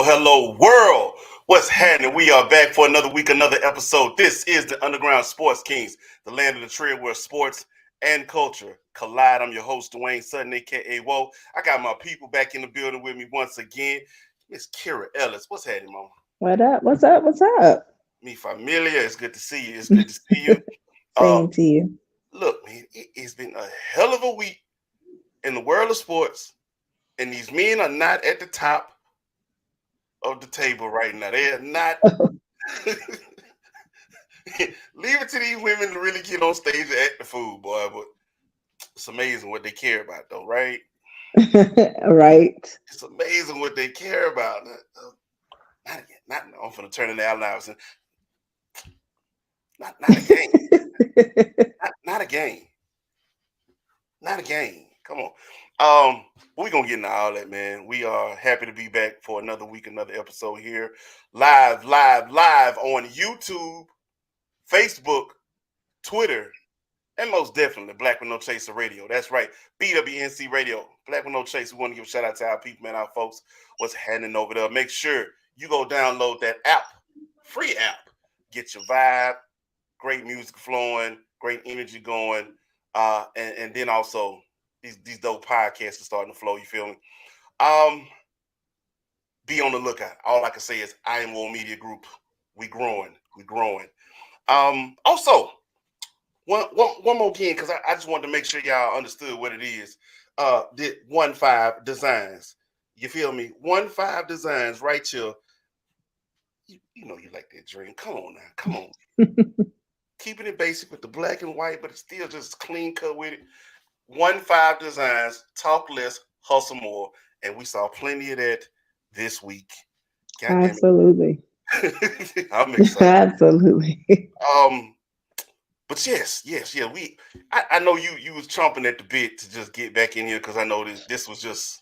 Hello, world. What's happening? We are back for another week, another episode. This is the Underground Sports Kings, the land of the trade where sports and culture collide. I'm your host, Dwayne Sutton, a.k.a. Whoa. I got my people back in the building with me once again. Miss Kiera Ellis. What's happening, Mama? What up? What's up? What's up? Mi familia. It's good to see you. It's good to see you. Same to you. Look, man, it's been a hell of a week in the world of sports, and these men are not at the top of the table right now. They are not. Leave it to these women to really get on stage and act the fool, boy. But it's amazing what they care about, though, right? Right. It's amazing what they care about. Not again. I'm finna turn it out now. Not a game. not a game. Not a game. Come on. We're gonna get into all that, man. We are happy to be back for another week, another episode here. Live on YouTube, Facebook, Twitter, and most definitely Black with No Chaser Radio. That's right. BWNC Radio. Black with No Chaser. We want to give a shout out to our people, man, our folks. What's happening over there? Make sure you go download that app, free app. Get your vibe, great music flowing, great energy going, and then also these dope podcasts are starting to flow. You feel me? Be on the lookout. All I can say is I Am World Media Group. We growing. Also, one more again, because I just wanted to make sure y'all understood what it is. The 1-5 Designs. You feel me? 1-5 Designs right here. You know you like that dream. Come on now. Come on. Keeping it basic with the black and white, but it's still just clean cut with it. 1-5 Designs, talk less, hustle more. And we saw plenty of that this week. Absolutely. I'm excited. Absolutely. But yes. I know you was chomping at the bit to just get back in here because I know this was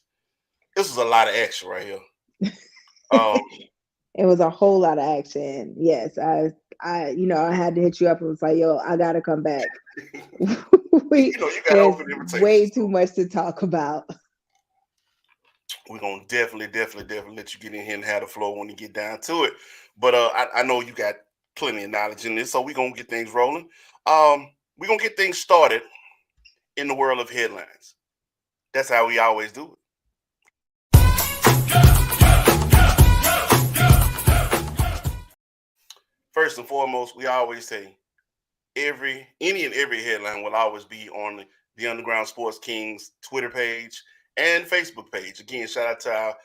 a lot of action right here. It was a whole lot of action. Yes, I had to hit you up and was like, yo, I gotta come back. You got open invitations. Way too much to talk about. We're gonna definitely let you get in here and have the flow when you get down to it. But I know you got plenty of knowledge in this, so we're gonna get things rolling. We're gonna get things started in the world of headlines. That's how we always do it. First and foremost, we always say any and every headline will always be on the Underground Sports Kings Twitter page and Facebook page. Again, shout out to our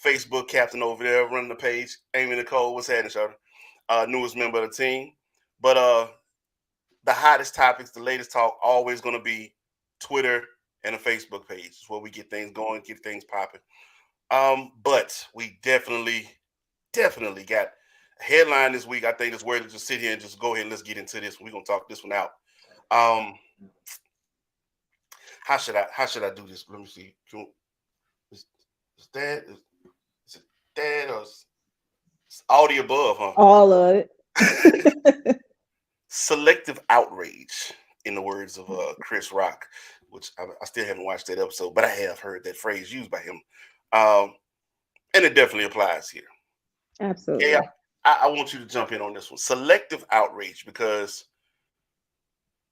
Facebook captain over there running the page, Amy Nicole. What's happening, Shawty? Newest member of the team. But the hottest topics, the latest talk, always going to be Twitter and a Facebook page. It's where we get things going, get things popping. But we definitely got a headline this week. I think it's worth to just sit here and just go ahead and let's get into this. We're going to talk this one out. How should I do this? Let me see. Is it that or all the above, huh? All of it. Selective outrage, in the words of Chris Rock, which I still haven't watched that episode, but I have heard that phrase used by him. And it definitely applies here. Absolutely. Yeah, I want you to jump in on this one. Selective outrage, because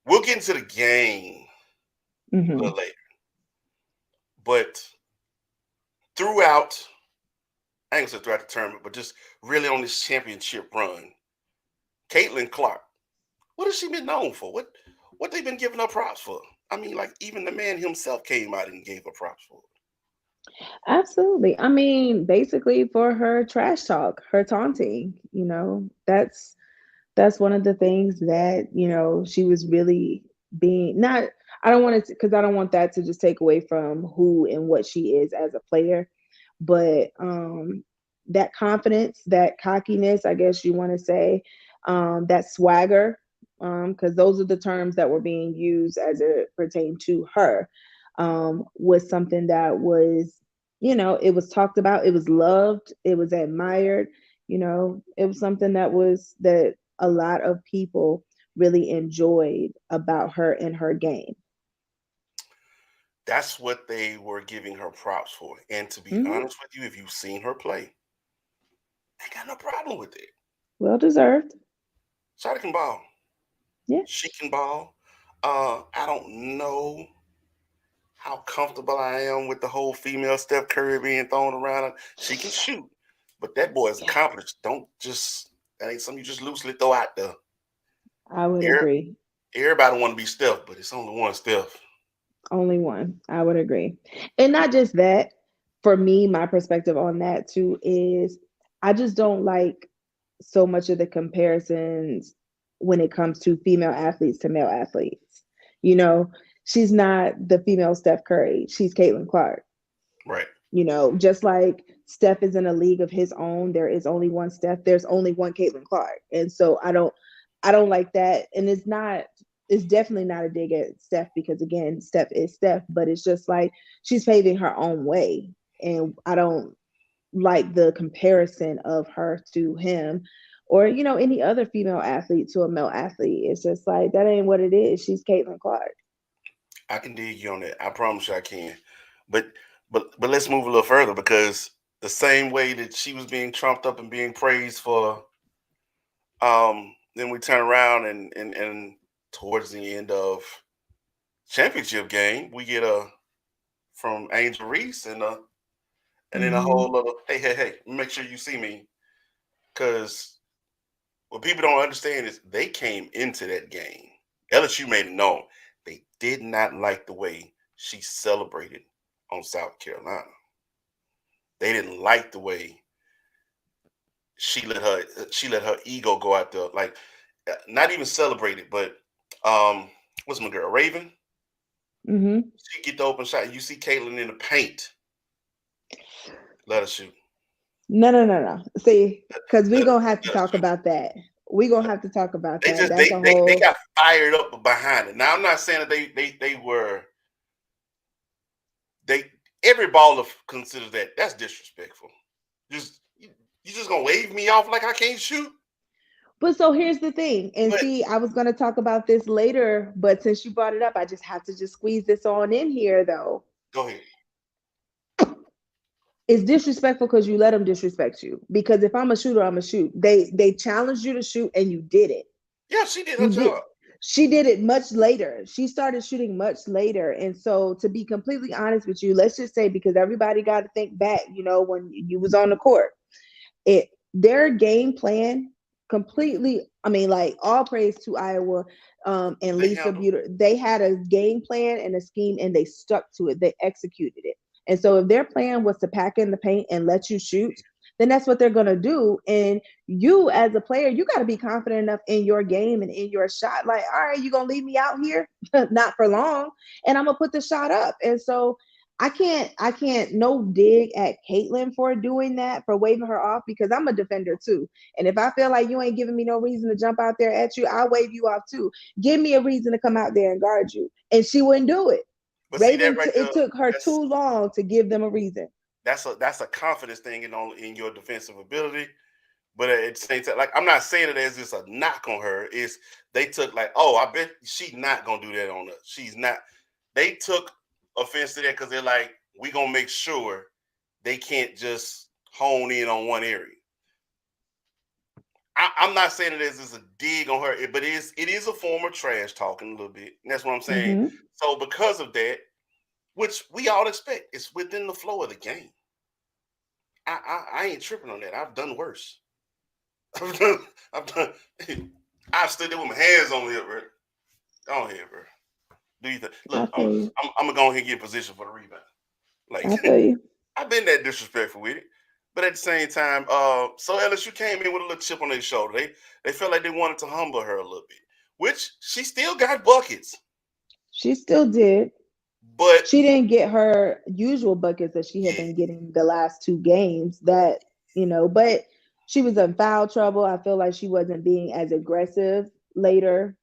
we'll get into the game a little later. But throughout the tournament, but just really on this championship run, Caitlin Clark, what has she been known for? What they've been giving her props for? I mean, like, even the man himself came out and gave her props for it. Absolutely. I mean, basically for her trash talk, her taunting, that's one of the things that, she was really being not, I don't want that to just take away from who and what she is as a player. but that confidence, that cockiness, I guess you want to say, that swagger, because those are the terms that were being used as it pertained to her, was something that was, it was talked about, it was loved, it was admired, it was something that a lot of people really enjoyed about her and her game. That's what they were giving her props for. And to be Hmm. honest with you, if you've seen her play, I got no problem with it. Well deserved. Shotty can ball. Yeah. She can ball. I don't know how comfortable I am with the whole female Steph Curry being thrown around. She can shoot, but that boy is Yes, accomplished. Don't just that ain't something you just loosely throw out there. I would Every- agree. Everybody want to be Steph, but it's only one Steph. Only one. I would agree. And not just that, for me, my perspective on that too is I just don't like so much of the comparisons when it comes to female athletes to male athletes. You know, she's not the female Steph Curry, she's Caitlin Clark. Right. Just like Steph is in a league of his own, there is only one Steph, there's only one Caitlin Clark. And so I don't like that. And it's definitely not a dig at Steph because again, Steph is Steph, but it's just like she's paving her own way. And I don't like the comparison of her to him or, any other female athlete to a male athlete. It's just like that ain't what it is. She's Caitlin Clark. I can dig you on that. I promise you I can. But but let's move a little further because the same way that she was being trumped up and being praised for then we turn around and towards the end of championship game, we get a from Angel Reese and then a Hmm. whole other hey, make sure you see me. Cause what people don't understand is they came into that game. LSU made it known they did not like the way she celebrated on South Carolina. They didn't like the way she let her ego go out there, like not even celebrate it, but um, what's my girl Raven? Hmm. She get the open shot. You see Caitlin in the paint, let her shoot. No, no, no, no. See, because we're Let, gonna have to let her talk shoot. about that. We're gonna have to talk about They that. just That's a they whole got fired up behind it. Now I'm not saying that they were they every baller considers that that's disrespectful. Just you just gonna wave me off like I can't shoot? But so here's the thing, and But see, I was going to talk about this later, but since you brought it up, I just have to just squeeze this on in here, though. go ahead. It's disrespectful because you let them disrespect you. Because if I'm a shooter, I'm a shoot. They challenged you to shoot, and you did it. Yeah, she did her You did. job. She did it much later. She started shooting much later, and so to be completely honest with you, let's just say because everybody got to think back, when you was on the court, it their game plan completely, I mean, like all praise to Iowa, and They Lisa handled. Buter. They had a game plan and a scheme and they stuck to it. They executed it. And so if their plan was to pack in the paint and let you shoot, then that's what they're going to do. And you as a player, you got to be confident enough in your game and in your shot, like, all right, you going to leave me out here not for long, and I'm going to put the shot up. And so I can't no dig at Caitlin for doing that, for waving her off, because I'm a defender too. And if I feel like you ain't giving me no reason to jump out there at you, I'll wave you off too. Give me a reason to come out there and guard you. And she wouldn't do it. But see that right there, It took her that's too long to give them a reason. that's a confidence thing in your defensive ability. But at the same time, like I'm not saying it as just a knock on her. Is they took like, oh, I bet she's not gonna do that on us. She's not. They took offense to that because they're like, we gonna make sure they can't just hone in on one area. I'm not saying it as just a dig on her, but it is a form of trash talking a little bit. And that's what I'm saying. Hmm. So because of that, which we all expect, it's within the flow of the game. I ain't tripping on that. I've done worse. I've done. I've done. I've stood there with my hands on the hip, bro. Go ahead, bro. Do you think? I Look, I'm, feel you. I'm, I'm gonna go ahead and get in position for the rebound. Like I feel you. I've been that disrespectful with it, but at the same time, so LSU came in with a little chip on their shoulder. They felt like they wanted to humble her a little bit, which she still got buckets. She still did. But She didn't get her usual buckets that she had yeah, been getting the last two games. That, but she was in foul trouble. I feel like she wasn't being as aggressive later,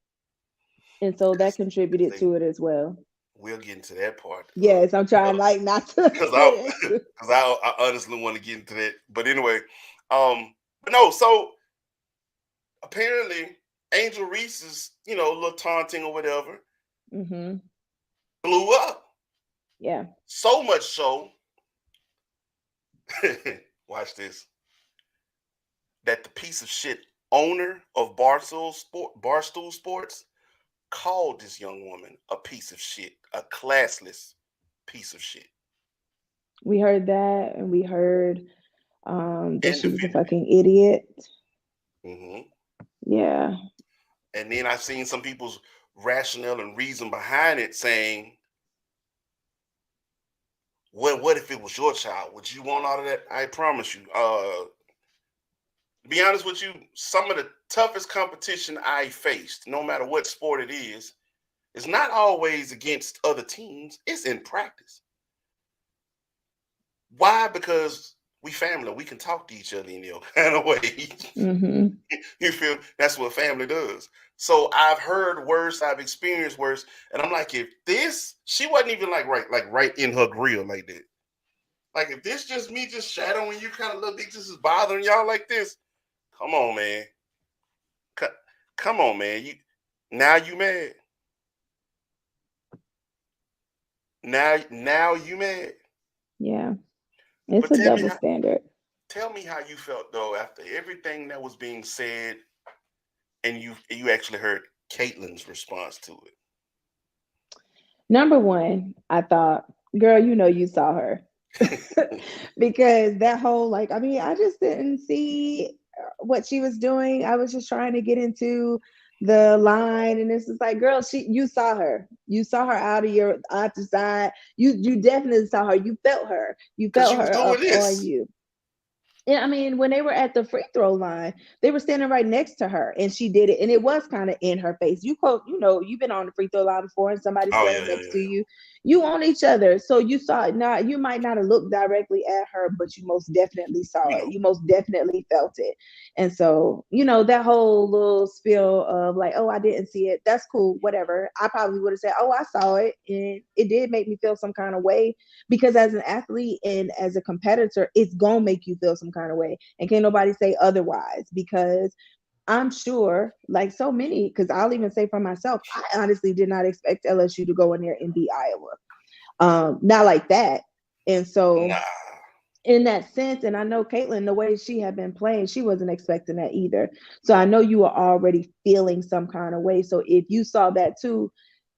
and so that because contributed they to it as well. we'll get into that part. Yes, I'm trying like not to Because get into. I honestly want to get into that. But anyway, but no. So apparently, Angel Reese's little taunting or whatever Hmm. blew up Yeah. so much so. Watch this. That the piece of shit owner of Barstool Sports called this young woman a piece of shit, a classless piece of shit, We heard that, and we heard that and she was a defended fucking idiot. it. Yeah. And then I've seen some people's rationale and reason behind it, saying, "What if it was your child? Would you want all of that?" I promise you. To be honest with you, some of the toughest competition I faced, no matter what sport it is not always against other teams. It's in practice. Why? Because we family. We can talk to each other in your kind of way. Hmm. You feel? That's what family does. So I've heard worse. I've experienced worse, and I'm like, if this, she wasn't even like right in her grill like that. Like if this just me just shadowing you, kind of little bit, just is bothering y'all like this. Come on, man. C- Come on, man. You mad? Now you mad? Yeah. It's But a double standard. tell me how you felt though after everything that was being said, and you actually heard Caitlin's response to Number one, I thought, girl, you saw her. it. Because that whole, like, I mean, I just didn't see what she was doing. I was just trying to get into the line, and it's just like, girl, you saw her. You saw her out the side. You definitely saw her. You Because felt she was her doing up on this. you. Yeah, I mean, when they were at the free throw line, they were standing right next to her, and she did it, and it was kind of in her face. You've been on the free throw line before, and somebody's Oh standing yeah, yeah, next yeah, to yeah. you. You on each other, so you saw it. Now you might not have looked directly at her, but you most definitely saw You it. know. You most definitely felt it, and so that whole little spiel of like, oh, I didn't see it. That's cool, whatever. I probably would have said, oh, I saw it, and it did make me feel some kind of way because as an athlete and as a competitor, it's gonna make you feel some kind of way. And can't nobody say otherwise because I'm sure, like so many, because I'll even say for myself, I honestly did not expect LSU to go in there and beat Iowa. Not like that. And so Nah. in that sense, and I know Caitlin, the way she had been playing, she wasn't expecting that either. So I know you were already feeling some kind of way. So if you saw that too,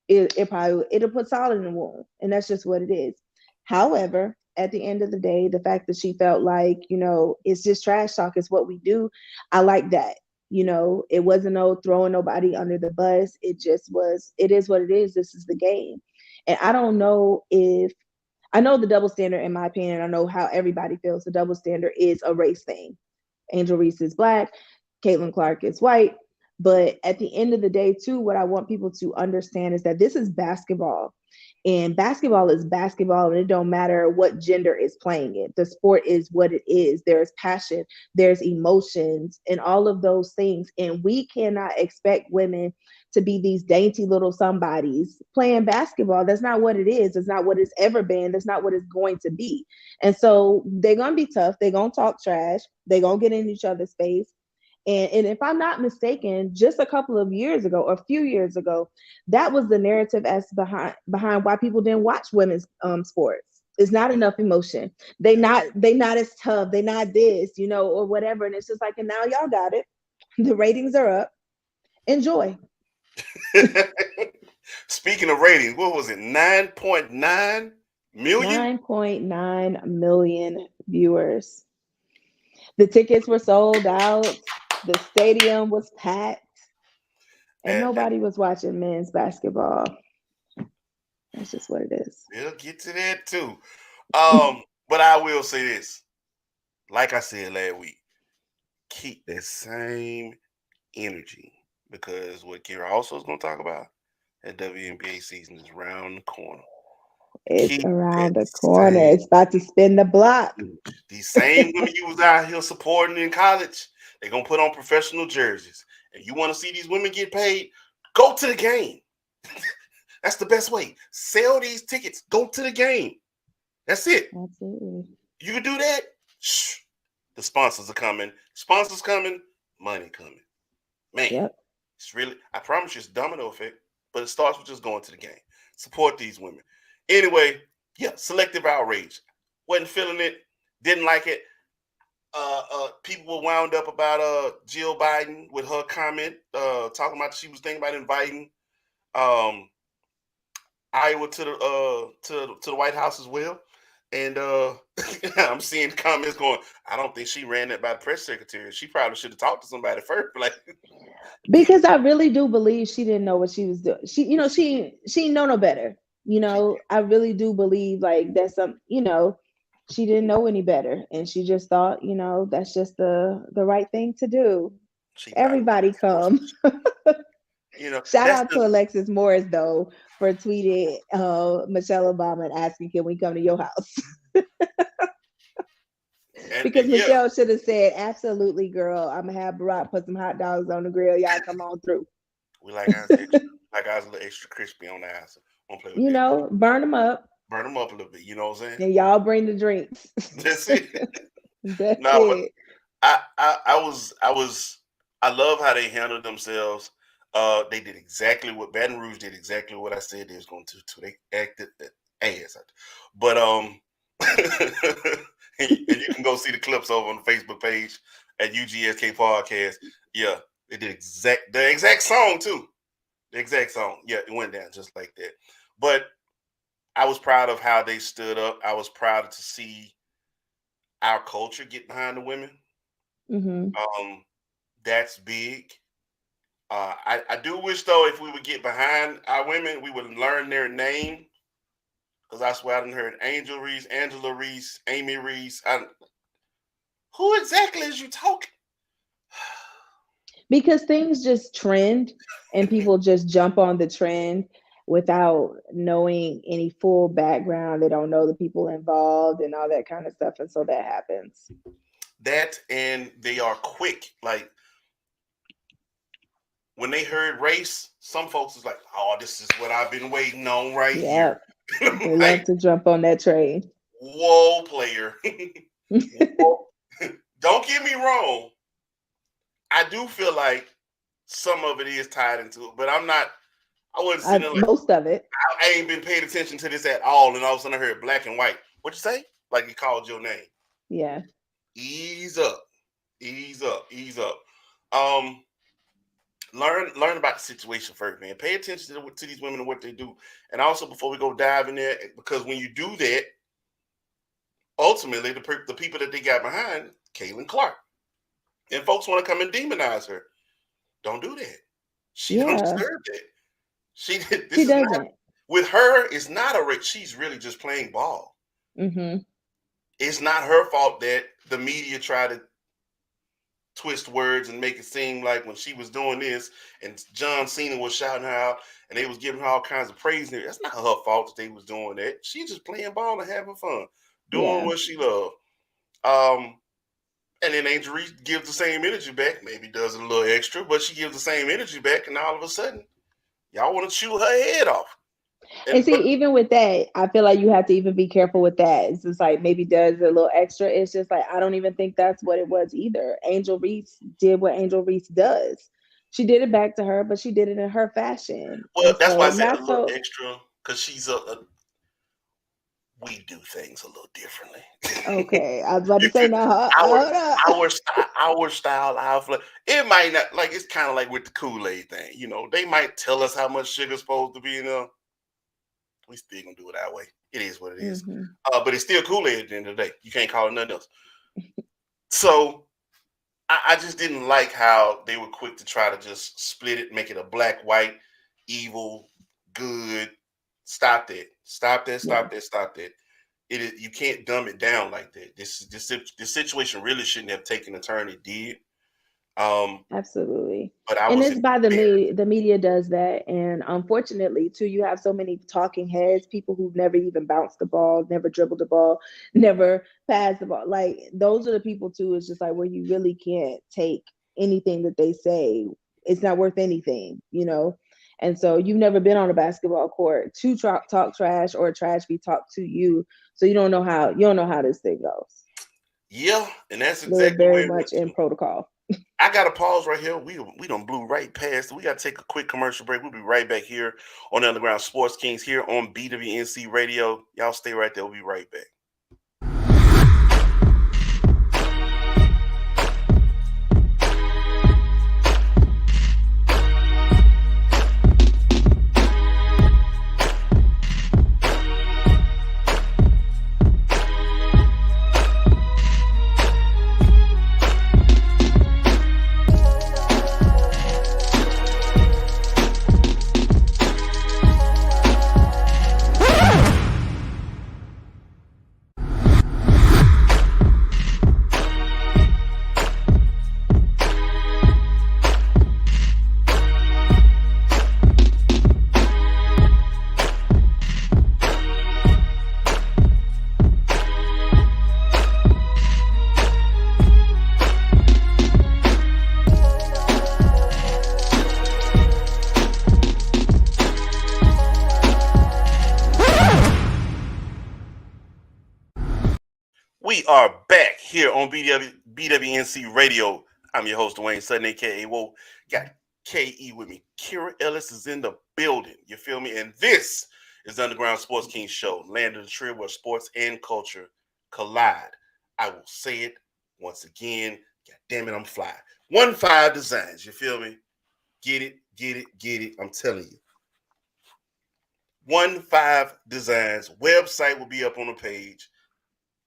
it'll put salt in the wound, and that's just what it is. However, at the end of the day, the fact that she felt like it's just trash talk is what we do. I like that. It wasn't no throwing nobody under the bus. It just was. It is what it is. This is the game, and I don't know if I know the double standard. In my opinion, I know how everybody feels. The double standard is a race thing. Angel Reese is black, Caitlin Clark is white. But at the end of the day, too, what I want people to understand is that this is basketball. And basketball is basketball, and it don't matter what gender is playing it. The sport is what it is. There's passion, there's emotions, and all of those things. And we cannot expect women to be these dainty little somebodies playing basketball. That's not what it is. It's not what it's ever been. That's not what it's going to be. And so they're gonna be tough. They're gonna talk trash. They're gonna get in each other's face. And if I'm not mistaken, just a couple of years ago, or a few years ago, that was the narrative as behind why people didn't watch women's sports. It's not Yeah, enough emotion. They not as tough. They not this, or whatever. And it's just like, and now y'all got it. The ratings are up. Enjoy. yeah. Speaking of ratings, what was it? 9.9 million? 9.9 million viewers. The tickets were sold out. The stadium was packed, and And nobody was watching men's basketball. That's just what it is. we'll get to that too. But I will say this. Like I said last week, keep that same energy because what Kiera also is going to talk about, that WNBA season is around the corner. It's Keep that around the corner. same. It's about to spin the block. These same women you was out here supporting in college, they're gonna put on professional jerseys. And you want to see these women get paid? Go to the game. That's the best way. Sell these tickets. Go to the game. That's it. Absolutely. You can do that. Shh. The sponsors are coming. Sponsors coming. Money coming. Man, Yep. it's really, I promise you, it's domino effect. But it starts with just going to the game. Support these women. Anyway, yeah, selective outrage. Wasn't feeling it. Didn't like it. People were wound up about Jill Biden with her comment, talking about she was thinking about inviting Iowa to the White House as well. And I'm seeing comments going, I don't think she ran that by the press secretary. She probably should have talked to somebody first. Like, Because I really do believe she didn't know what she was doing. She know no better. I really do believe like that's she didn't know any better, and she just thought, that's just the right thing to do. she probably Everybody come. Shout that's out to the Alexis Morris though for tweeting Michelle Obama and asking, "Can we come to your house?" Because and yeah, Michelle should have said, "Absolutely, girl. I'm gonna have Barack put some hot dogs on the grill. Y'all come on through." we like ours extra, like ours a little extra crispy on the ass. Won't play with that. Burn them up, Burn them up a little bit. You know what I'm saying? and y'all bring the drinks. That's it. That's No, but it. I love how they handled themselves. They did exactly what Baton Rouge did exactly what I said they was going to. They acted ass. But and you can go see the clips over on the Facebook page at UGSK Podcast. Yeah, they did the exact song too. The exact song. Yeah, it went down just like that. But I was proud of how they stood up. I was proud to see our culture get behind the women. Mm-hmm. That's big. I do wish though if we would get behind our women, we would learn their name. Because I swear I didn't heard Angel Reese, Angela Reese, Amy Reese. Who exactly is you talking? Because things just trend and people just jump on the trend without knowing any full background. They don't know the people involved and all that kind of stuff. And so that happens. That and they are quick. Like when they heard race, some folks was like, "Oh, this is what I've been waiting on right Yeah. here." They love Like, to jump on that train. whoa, player. Whoa. Don't get me wrong. I do feel like some of it is tied into it, but I wasn't sitting there like, Most of it. I ain't been paying attention to this at all. And all of a sudden I heard black and white. What'd you say? Like he called your name. Yeah. Ease up. Ease up. Ease up. Um, learn about the situation first, man. Pay attention to these women and what they do. And also before we go dive in there, because when you do that, ultimately the people that they got behind, Caitlin Clark. And folks want to come and demonize her. Don't do that. She don't deserve that. She doesn't. Not with her. It's not a race. She's really just playing ball. Mm-hmm. It's not her fault that the media tried to twist words and make it seem like when she was doing this and John Cena was shouting her out and they was giving her all kinds of praise. That's not her fault that they was doing that. She's just playing ball and having fun, doing what she loved. And then Angel Reese gives the same energy back, maybe does a little extra, but she gives the same energy back, and all of a sudden, y'all want to chew her head off. And see, even with that, I feel like you have to even be careful with that. It's just like maybe does a little extra. It's just like I don't even think that's what it was either. Angel Reese did what Angel Reese does. She did it back to her, but she did it in her fashion. Well, and that's so why I said not a little so extra, because she's we do things a little differently. okay. I was about to say now. Hold up. our style, our flavor. It might not like it's kind of like with the Kool-Aid thing. You know, they might tell us how much sugar's supposed to be in there. We still gonna do it our way. It is what it is. Mm-hmm. But it's still Kool-Aid at the end of the day. You can't call it nothing else. So I just didn't like how they were quick to try to just split it, make it a black, white, evil, good. Stop that. Stop that. Stop that. Stop that. It is, you can't dumb it down like that. This situation really shouldn't have taken the turn it did. Absolutely. But I And was it's by the embarrassed. media. The media does that. And unfortunately, too, you have so many talking heads, people who've never even bounced the ball, never dribbled the ball, never passed the ball. Like, those are the people, too, it's just like where you really can't take anything that they say. It's not worth anything, you know? And so you've never been on a basketball court to talk trash or trash be talked to you. So you don't know how this thing goes. Yeah, and that's They're exactly very where it went much in to. protocol. I got to pause right here. We done blew right past. We got to take a quick commercial break. We'll be right back here on the Underground Sports Kings here on BWNC Radio. Y'all stay right there. We'll be right back. We are back here on BWNC Radio. I'm your host, Dwayne Sutton, aka Whoa. Got KE with me. Kiera Ellis is in the building. You feel me? And this is the Underground Sports King Show, land of the tree where sports and culture collide. I will say it once again. God damn it, I'm fly. 1-5 Designs. You feel me? Get it, get it, get it. I'm telling you. 1-5 Designs. Website will be up on the page.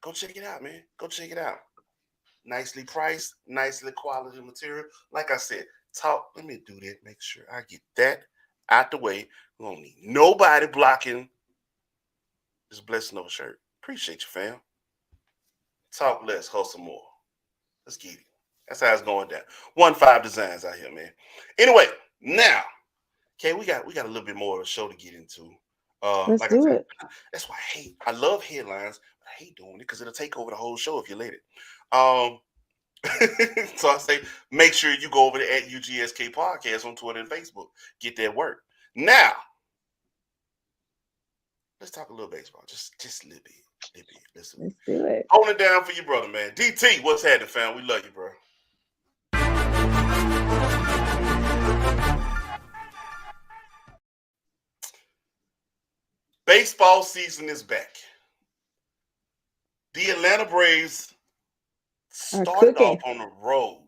Go check it out, man. Go check it out. Nicely priced, nicely quality material. Like I said, let me do that. Make sure I get that out the way. We don't need nobody blocking this blessing of a shirt. Appreciate you, fam. Talk less, hustle more. Let's get it. That's how it's going down. 1-5 Designs out here, man. Anyway, now, okay, we got a little bit more of a show to get into. Let's Like I do said, it. that's why I love headlines, but I hate doing it because it'll take over the whole show if you let it. Um, so I say, make sure you go over to at UGSK Podcast on Twitter and Facebook. Get that work. Now, let's talk a little baseball. Just a little bit. Listen. Let's do it. Hold it down for your brother, man. DT, what's happening, fam? We love you, bro. Baseball season is back. The Atlanta Braves Are started off cooking. on the road.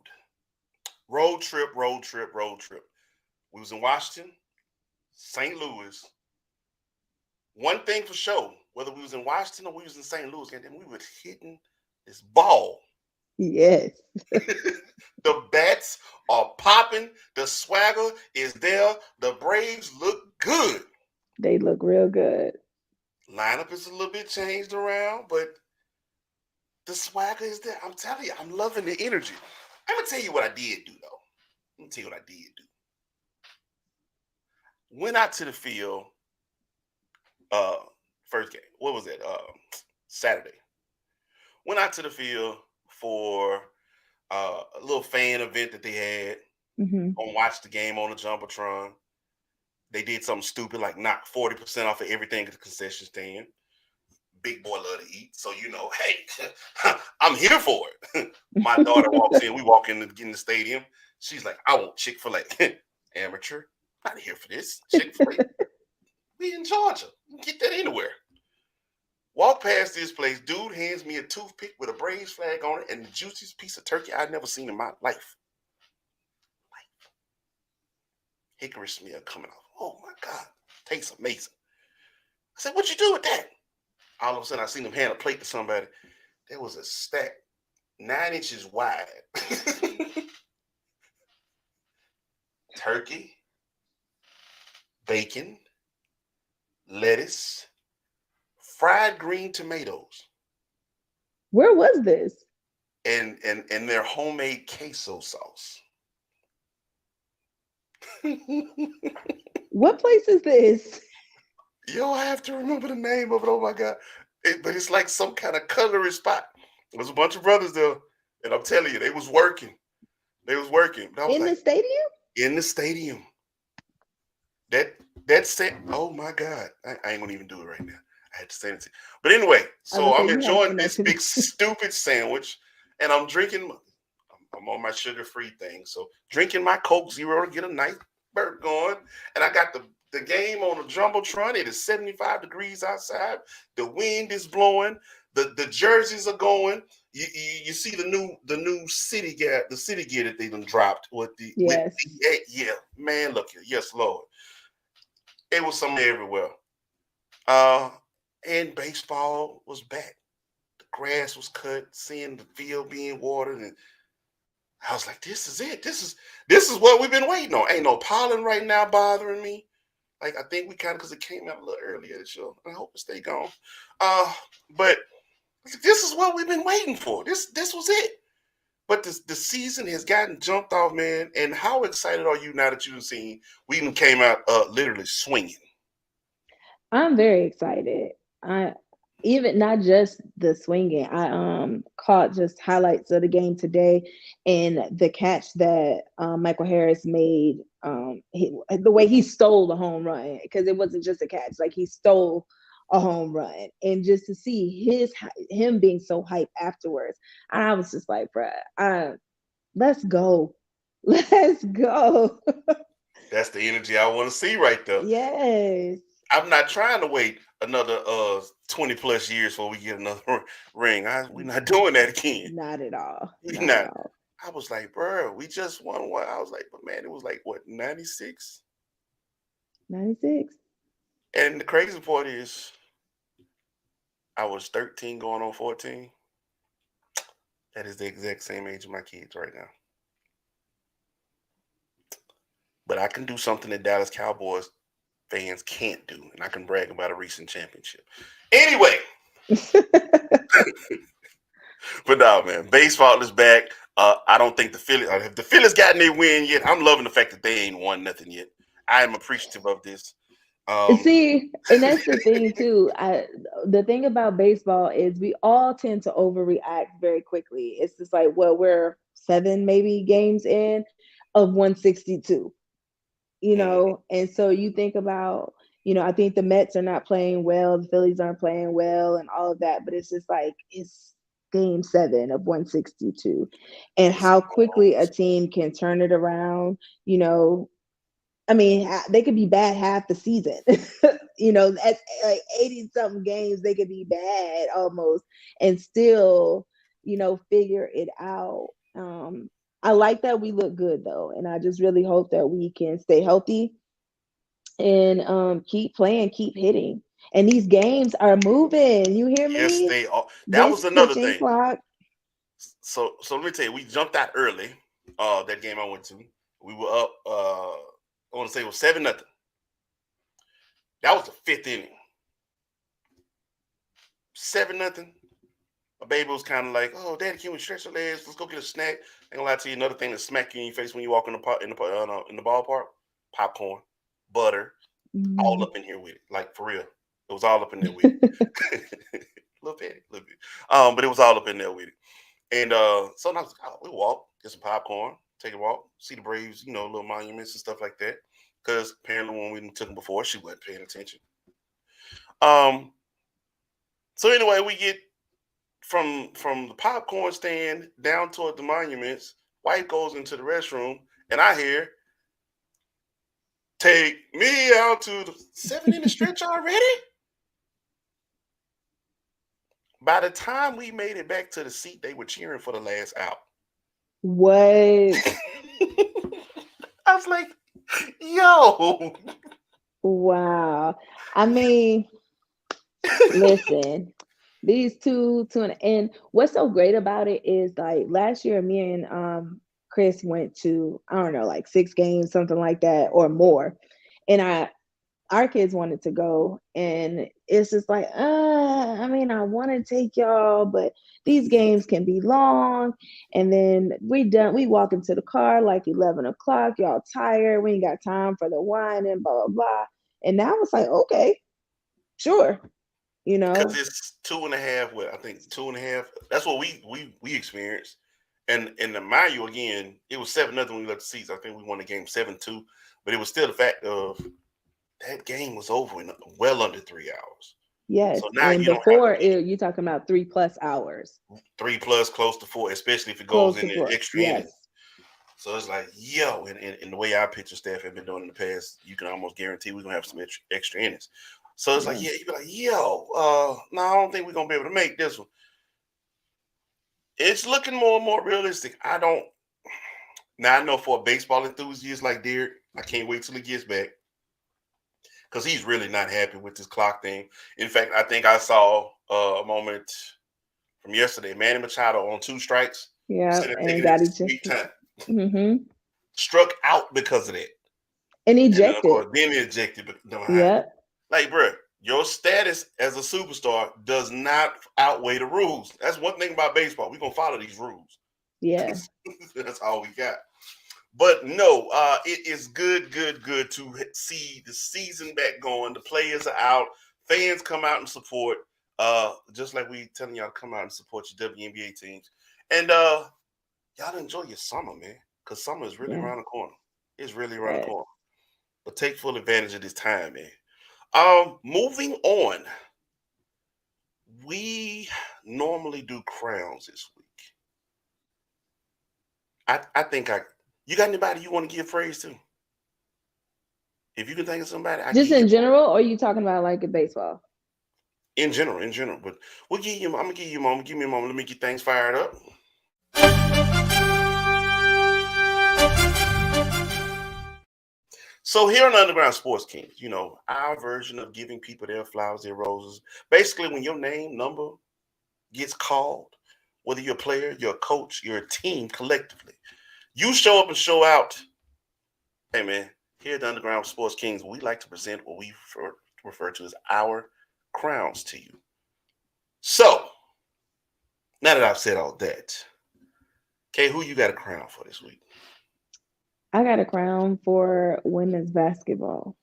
Road trip. We was in Washington, St. Louis. One thing for sure, whether we was in Washington or we was in St. Louis, and then we were hitting this ball. Yes. The bats are popping. The swagger is there. The Braves look good. They look real good. Lineup is a little bit changed around, but the swagger is there. I'm telling you, I'm loving the energy. I'm going to tell you what I did do, though. Let me tell you what I did do. Went out to the field, first game. What was it? Saturday. Went out to the field for a little fan event that they had. Mm-hmm. Gonna watch the game on the Jumbotron. They did something stupid like knock 40% off of everything at the concession stand. Big boy love to eat. So, hey, I'm here for it. My daughter walks in. We walk in the stadium. She's like, I want Chick-fil-A. Amateur. Not here for this. Chick-fil-A. We in Georgia. You can get that anywhere. Walk past this place. Dude hands me a toothpick with a Braves flag on it and the juiciest piece of turkey I'd never seen in my life. Hickory smell coming off. Oh, my God. Tastes amazing. I said, what you do with that? All of a sudden, I seen him hand a plate to somebody. There was a stack 9 inches wide. Turkey, bacon, lettuce, fried green tomatoes. Where was this? And their homemade queso sauce. What place is this? Yo, I have to remember the name of it. Oh my god! But it's like some kind of cutlery spot. There's a bunch of brothers there, and I'm telling you, they was working. They was working. But I was In the like, stadium? in the stadium. That that set. Oh my god! I ain't gonna even do it right now. I had to send it to you. But anyway, I was so gonna I'm say you have to enjoying send that this to me. big stupid sandwich, and I'm drinking. I'm on my sugar-free thing, so drinking my Coke Zero to get a nice burp going. And I got the game on the jumbotron. It is 75 degrees outside. The wind is blowing. The jerseys are going. You see the new city gear that they done dropped with Yes. the yeah, man, look here, yes Lord, it was something everywhere. Uh, and baseball was back. The grass was cut, seeing the field being watered, and I was like, "This is it. This is what we've been waiting on. Ain't no pollen right now bothering me. Like I think we kind of because it came out a little earlier this year. I hope it stay gone. Uh, but this is what we've been waiting for. This was it. But the season has gotten jumped off, man. And how excited are you now that you've seen we even came out literally swinging? I'm very excited. I even not just the swinging. I caught just highlights of the game today, and the catch that Michael Harris made. The way he stole the home run, because it wasn't just a catch. Like he stole a home run, and just to see him being so hyped afterwards, I was just like, bruh, let's go, let's go. That's the energy I want to see right there. Yes. I'm not trying to wait another 20 plus years before we get another ring. We're not doing that again. Not at all. We Not at not. all. I was like, bro, we just won one. I was like, but man, it was like what 96. 96. And the crazy part is, I was 13 going on 14. That is the exact same age of my kids right now. But I can do something that Dallas Cowboys fans can't do, and I can brag about a recent championship. Anyway, but no, man, baseball is back. I don't think the Phillies have the Phillies gotten their win yet. I'm loving the fact that they ain't won nothing yet. I am appreciative of this. See, and that's the thing too. The thing about baseball is we all tend to overreact very quickly. It's just like, well, we're 7 maybe games in of 162, and so you think about, I think the Mets are not playing well, the Phillies aren't playing well, and all of that, but it's just like it's game 7 of 162, and it's how quickly a team can turn it around. you know I mean, they could be bad half the season. That's like 80 something games, they could be bad almost and still, figure it out. I like that we look good though. And I just really hope that we can stay healthy and keep playing, keep hitting. And these games are moving. You hear yes, me? they are. That was This another pitching thing. clock. So let me tell you, we jumped out early. That game I went to, we were up. I want to say it was 7-0. That was the fifth inning. 7-0. My baby was kind of like, "Oh, Daddy, can we stretch our legs? Let's go get a snack." Ain't gonna lie to you, another thing that smack you in your face when you walk in the ballpark: popcorn, butter, all Mhm. up in here with it. Like for real, it was all up in there with it. Little petty, little bit. But it was all up in there with it. And sometimes we walk, get some popcorn, take a walk, see the Braves, little monuments and stuff like that. Because apparently when we took them before, she wasn't paying attention. Um. So anyway, we get from the popcorn stand down toward the monuments. Wife goes into the restroom, and I hear, "Take me out to the 7 inning stretch already." By the time we made it back to the seat, they were cheering for the last out. What? I was like, "Yo." Wow. I mean, listen, these two and what's so great about it is like last year me and Chris went to, I don't know, like 6 games, something like that, or more. And our kids wanted to go, and it's just like, I mean, I want to take y'all, but these games can be long. And then we walk into the car like 11 o'clock, y'all tired, we ain't got time for the wine and blah blah blah. And now it's like, okay, sure, you Because know. it's 2.5. What I think 2.5. That's what we experienced. And to mind you, again, it was 7-0 when we left the seats. I think we won the game 7-2, but it was still the fact of that game was over in well under 3 hours. Yes, So now and you don't have before to be you're talking about 3+ hours, 3+, close to 4, especially if it goes close in to the 4. extra innings. Yes, So it's like, yo, and the way our pitcher staff have been doing in the past, you can almost guarantee we're gonna have some extra innings. So it's like, yeah, yeah, you be like, yo, no, I don't think we're gonna be able to make this one. It's looking more and more realistic. I don't now I know for a baseball enthusiast like Derek, I can't wait till he gets back because he's really not happy with this clock thing. In fact, I think I saw a moment from yesterday. Manny Machado on 2 strikes, yeah, instead of and taking it got to sweet ejected. time, Mm-hmm. struck out because of that. And And then, of ejected. course, then ejected behind. Yep. Like, bro, your status as a superstar does not outweigh the rules. That's one thing about baseball. We're going to follow these rules. Yeah. That's all we got. But no, it is good to see the season back going. The players are out. Fans come out and support. Just like we telling y'all to come out and support your WNBA teams. And y'all enjoy your summer, man. Because summer is really Yeah. around the corner. It's really around the Yes. corner. But take full advantage of this time, man. Moving on. We normally do crowns this week. I think you got anybody you want to give praise to? If you can think of somebody, I Just give you in general, or are you talking about like in baseball? in general. But we'll give you. I'm gonna give you a moment. Give me a moment. Let me get things fired up. So here on Underground Sports Kings, our version of giving people their flowers, their roses. Basically, when your name number gets called, whether you're a player, you're a coach, you're a team collectively, you show up and show out. Hey man, here at the Underground Sports Kings, we like to present what we refer to as our crowns to you. So now that I've said all that, okay, who you got a crown for this week? I got a crown for women's basketball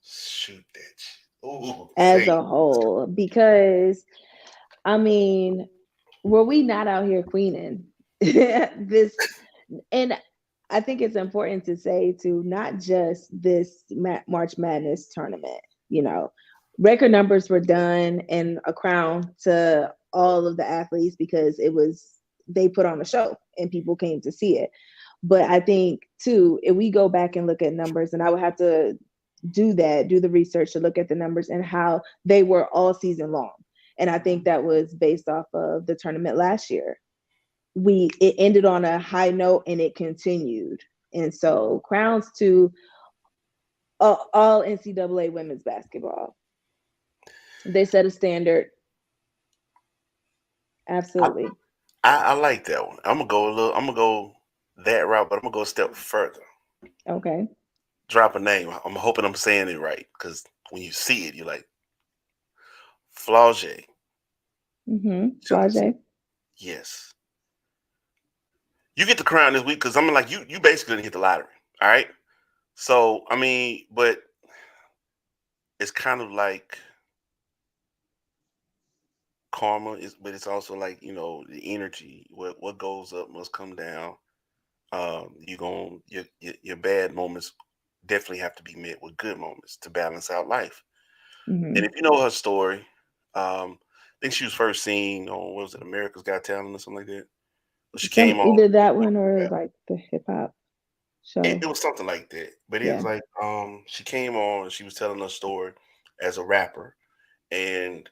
Shoot that shit. Ooh, as say a whole, because I mean, were we not out here queening this? And I think it's important to say to not just this March Madness tournament, you know, record numbers were done and a crown to all of the athletes because they put on a show and people came to see it. But I think too, if we go back and look at numbers, and I would have to do the research to look at the numbers and how they were all season long. And I think that was based off of the tournament last year. It ended on a high note and it continued. And so crowns to all NCAA women's basketball. They set a standard. I, Absolutely. I like that one. I'm gonna go that route, but I'm gonna go a step further. Okay. Drop a name. I'm hoping I'm saying it right because when you see it, you're like Flauge. Flage. Yes, you get the crown this week because I'm like you basically didn't hit the lottery. All right. So I mean, but it's kind of like karma is, but it's also like the energy. What goes up must come down. You going your bad moments definitely have to be met with good moments to balance out life. And Hmm. if you know her story, I think she was first seen on what was it, America's Got Talent or something like that. But she Some came on. either that one or like the hip hop It show. was something like that. But it was Yeah. like she came on and she was telling her story as a rapper. And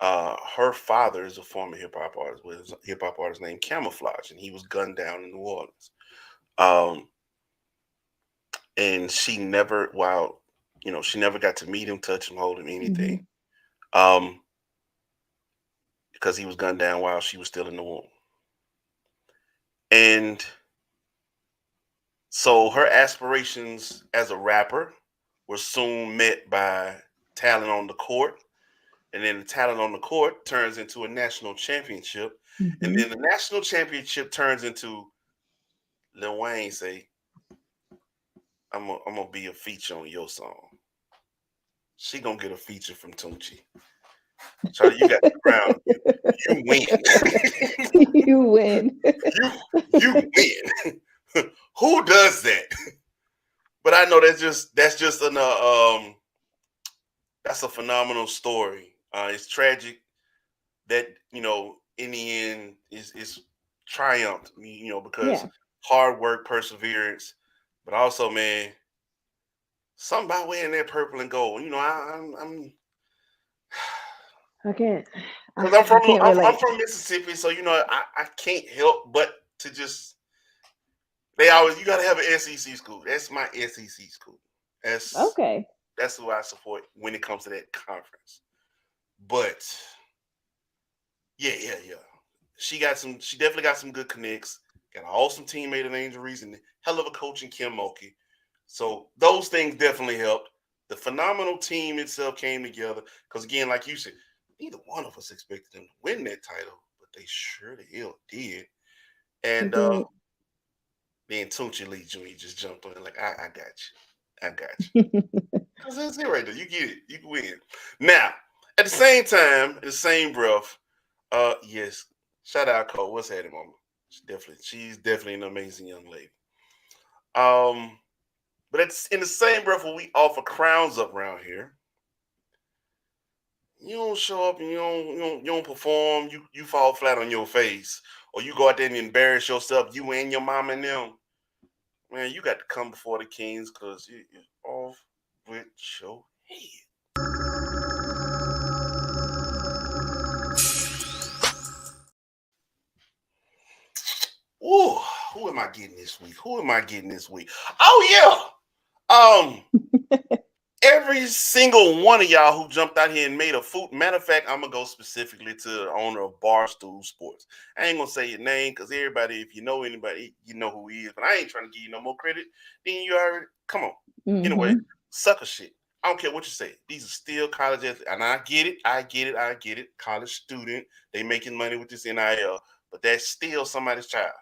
her father is a former hip hop artist with a hip hop artist named Camouflage, and he was gunned down in New Orleans. Um, and she never, while she never got to meet him, touch him, hold him, anything, Hmm. um, because he was gunned down while she was still in the womb. And so her aspirations as a rapper was soon met by talent on the court, and then the talent on the court turns into a national championship, and Mm-hmm. then the national championship turns into Lil Wayne say, I'm gonna be a feature on your song. She gonna get a feature from Tunchi. Charlie, you got the crown. You win. You win. you win. Who does that? But I know that's just an that's a phenomenal story. It's tragic that in the end is triumphed. Because Yeah, hard work, perseverance, but also, man, something about wearing that purple and gold. I'm I can't. because I'm I from can't I'm relate. from Mississippi, so I can't help but to just they always you got to have an SEC school. That's my SEC school. That's Okay. that's who I support when it comes to that conference. But yeah. She definitely got some good connects. Got an awesome teammate in Angel Reese and hell of a coach in Kim Mulkey. So those things definitely helped. The phenomenal team itself came together. Because again, like you said, neither one of us expected them to win that title, but they sure the hell did. They And did. then Tunchi Lee Jr. just jumped on it like, I got you. I got you. Because that's it right there. You get it. You can win. Now, at the same time, in the same breath, yes, shout out Cole. What's happening, mama? She's definitely an amazing young lady. Um, but it's in the same breath when we offer crowns up around here, you don't show up and you don't perform, you fall flat on your face, or you go out there and embarrass yourself, you and your mom and them. Man, you got to come before the kings because you're off with your head. Ooh, who am I getting this week? Who am I getting this week? Oh yeah. Every single one of y'all who jumped out here and made a food. Matter of fact, I'm gonna go specifically to the owner of Barstool Sports. I ain't gonna say your name because everybody, if you know anybody, you know who he is. But I ain't trying to give you no more credit than you already. Come on. Anyway, Mm-hmm. sucker shit. I don't care what you say. These are still college athletes, and I get it. I get it. I get it. College student, they making money with this NIL, but that's still somebody's child.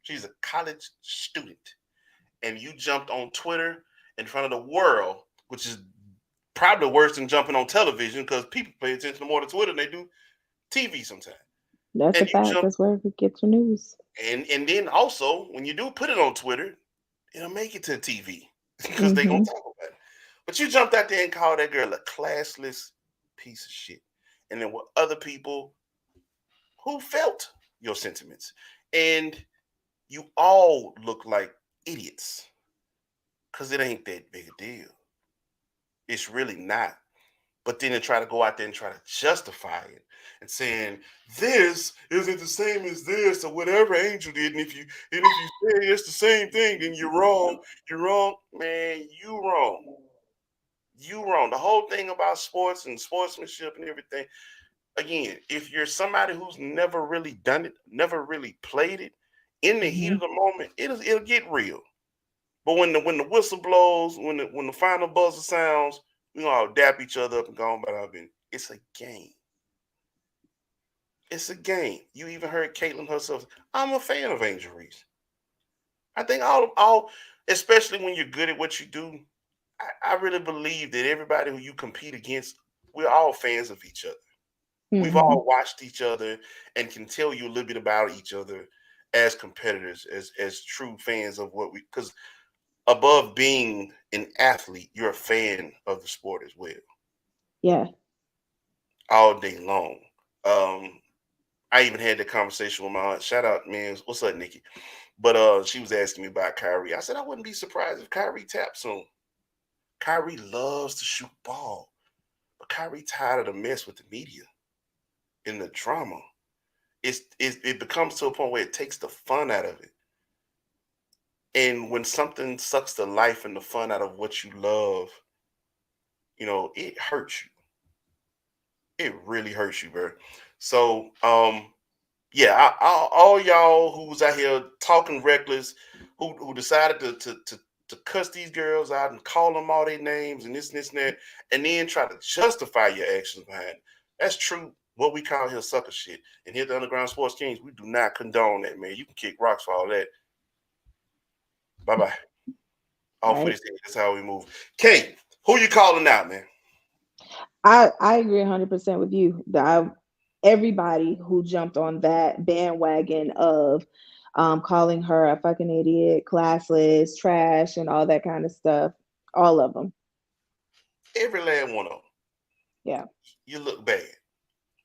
She's a college student, and you jumped on Twitter in front of the world, which is probably worse than jumping on television because people pay attention more to Twitter than they do TV sometimes. That's a And you fact. jump, That's where we get your news. and then also when you do put it on Twitter, it'll make it to TV because they gonna Mm-hmm. talk about it. But you jumped out there and called that girl a classless piece of shit, and there were other people who felt your sentiments, and you all look like idiots because it ain't that big a deal. It's really not. But then to try to go out there and try to justify it and saying this isn't the same as this or whatever Angel did, and if you say it's the same thing, then you're wrong. You're wrong, man. You wrong. You wrong. The whole thing about sports and sportsmanship and everything. Again, if you're somebody who's never really done it, never really played it, in the heat Mm-hmm. of the moment, it'll get real. But when the whistle blows, when the final buzzer sounds, we gonna all dap each other up and go on about our business. It's a game. It's a game. You even heard Caitlin herself. I'm a fan of Angel Reese. I think all especially when you're good at what you do, I really believe that everybody who you compete against, we're all fans of each other. We've Mm-hmm. all watched each other and can tell you a little bit about each other as competitors, as true fans of what we because above being an athlete, you're a fan of the sport as well, Yeah. all day long. Um, I even had that conversation with my aunt. Shout out, man. What's up, Nikki? But she was asking me about Kyrie. I said I wouldn't be surprised if Kyrie taps soon. Kyrie loves to shoot ball, but Kyrie tired of the mess with the media and the drama. It becomes to a point where it takes the fun out of it. And when something sucks the life and the fun out of what you love, it hurts you. It really hurts you, bro. So, yeah, all y'all who was out here talking reckless, who decided to to cuss these girls out and call them all their names and this and that, and then try to justify your actions behind it. That's true. What we call here sucker shit. And here at the Underground Sports Kings, we do not condone that, man. You can kick rocks for all that. Bye bye. Off with Right. his head. That's how we move. Kate, who you calling out, man? I agree 100% with you. Everybody who jumped on that bandwagon of calling her a fucking idiot, classless, trash, and all that kind of stuff, all of them. Every last one of them. Yeah. You look bad.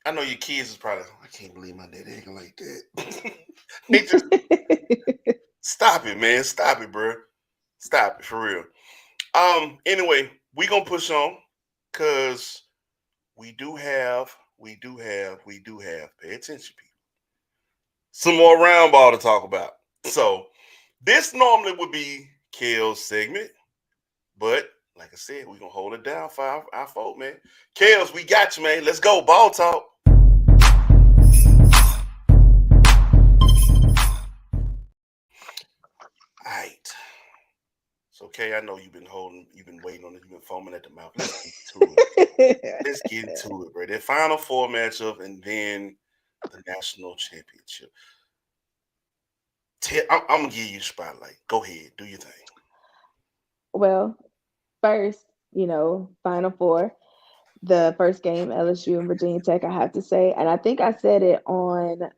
I know your kids is probably, I can't believe my dad acting like that. They just stop it, man. Stop it, bro. Stop it for real. Anyway, we gonna push on because we do have, pay attention, people. Some more round ball to talk about. So this normally would be Kale's segment, but like I said, we're gonna hold it down for our folk, man. Kales, we got you, man. Let's go. Ball talk. All right. So, Kay, I know you've been waiting on it, you've been foaming at the mouth. Let's get into it. Let's get into it, bro. The final four matchup and then the national championship. I'm gonna give you a spotlight. Go ahead, do your thing. Well, first, Final Four. The first game, LSU and Virginia Tech, I have to say, and I think I said it on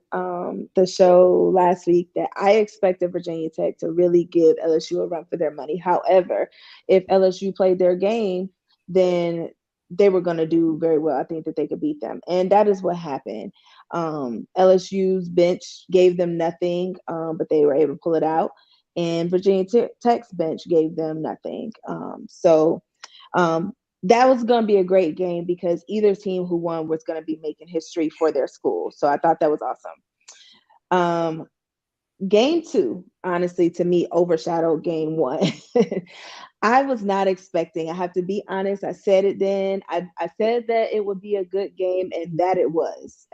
the show last week that I expected Virginia Tech to really give LSU a run for their money. However, if LSU played their game, then they were going to do very well. I think that they could beat them, and that is what happened. LSU's bench gave them nothing, but they were able to pull it out, and Virginia Tech's bench gave them nothing. That was going to be a great game because either team who won was going to be making history for their school. So I thought that was awesome. Game two, honestly, to me, overshadowed game one. I was not expecting, I have to be honest. I said it then. I said that it would be a good game, and that it was.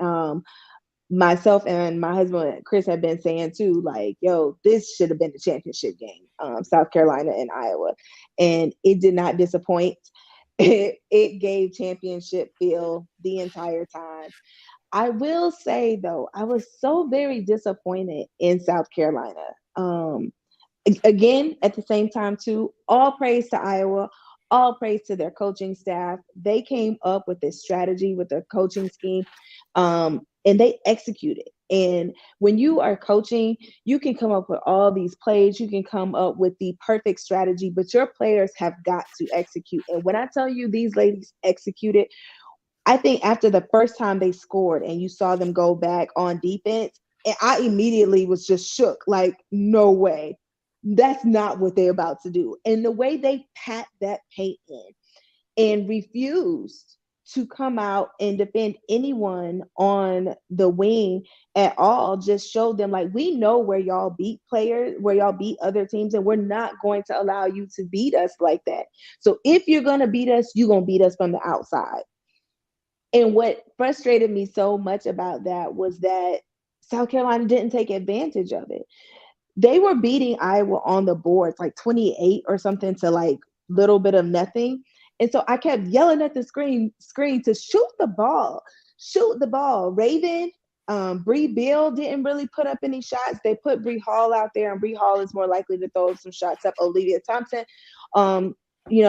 Myself and my husband Chris had been saying too, like, yo, this should have been the championship game, South Carolina and Iowa. And it did not disappoint. It gave championship feel the entire time. I will say though, I was so very disappointed in South Carolina. Again, at the same time too, all praise to Iowa, all praise to their coaching staff. They came up with this strategy with their coaching scheme, and they executed. And when you are coaching, you can come up with all these plays, you can come up with the perfect strategy, but your players have got to execute. And when I tell you these ladies executed, I think after the first time they scored and you saw them go back on defense, and I immediately was just shook, like, no way. That's not what they're about to do. And the way they pat that paint in and refused to come out and defend anyone on the wing at all just showed them, like, we know where y'all beat players, where y'all beat other teams, and we're not going to allow you to beat us like that. So if you're going to beat us, you're going to beat us from the outside. And what frustrated me so much about that was that South Carolina didn't take advantage of it. They were beating Iowa on the boards like 28 or something to like little bit of nothing. And so I kept yelling at the screen to shoot the ball, shoot the ball. Raven, Bree Bill didn't really put up any shots. They put Bree Hall out there, and Bree Hall is more likely to throw some shots up. Olivia Thompson,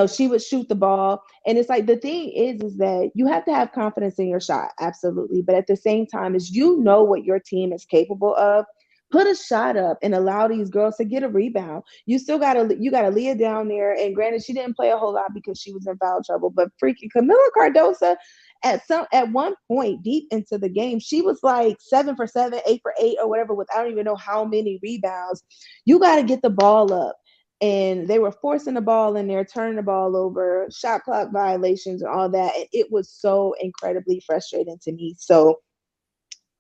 she would shoot the ball. And it's like, the thing is that you have to have confidence in your shot, absolutely. But at the same time, is what your team is capable of. Put a shot up and allow these girls to get a rebound. You gotta Leah down there. And granted, she didn't play a whole lot because she was in foul trouble. But freaking Camilla Cardosa, at one point deep into the game, she was like 7 for 7, 8 for 8, or whatever, with I don't even know how many rebounds. You got to get the ball up. And they were forcing the ball in there, turning the ball over, shot clock violations, and all that. And it was so incredibly frustrating to me. So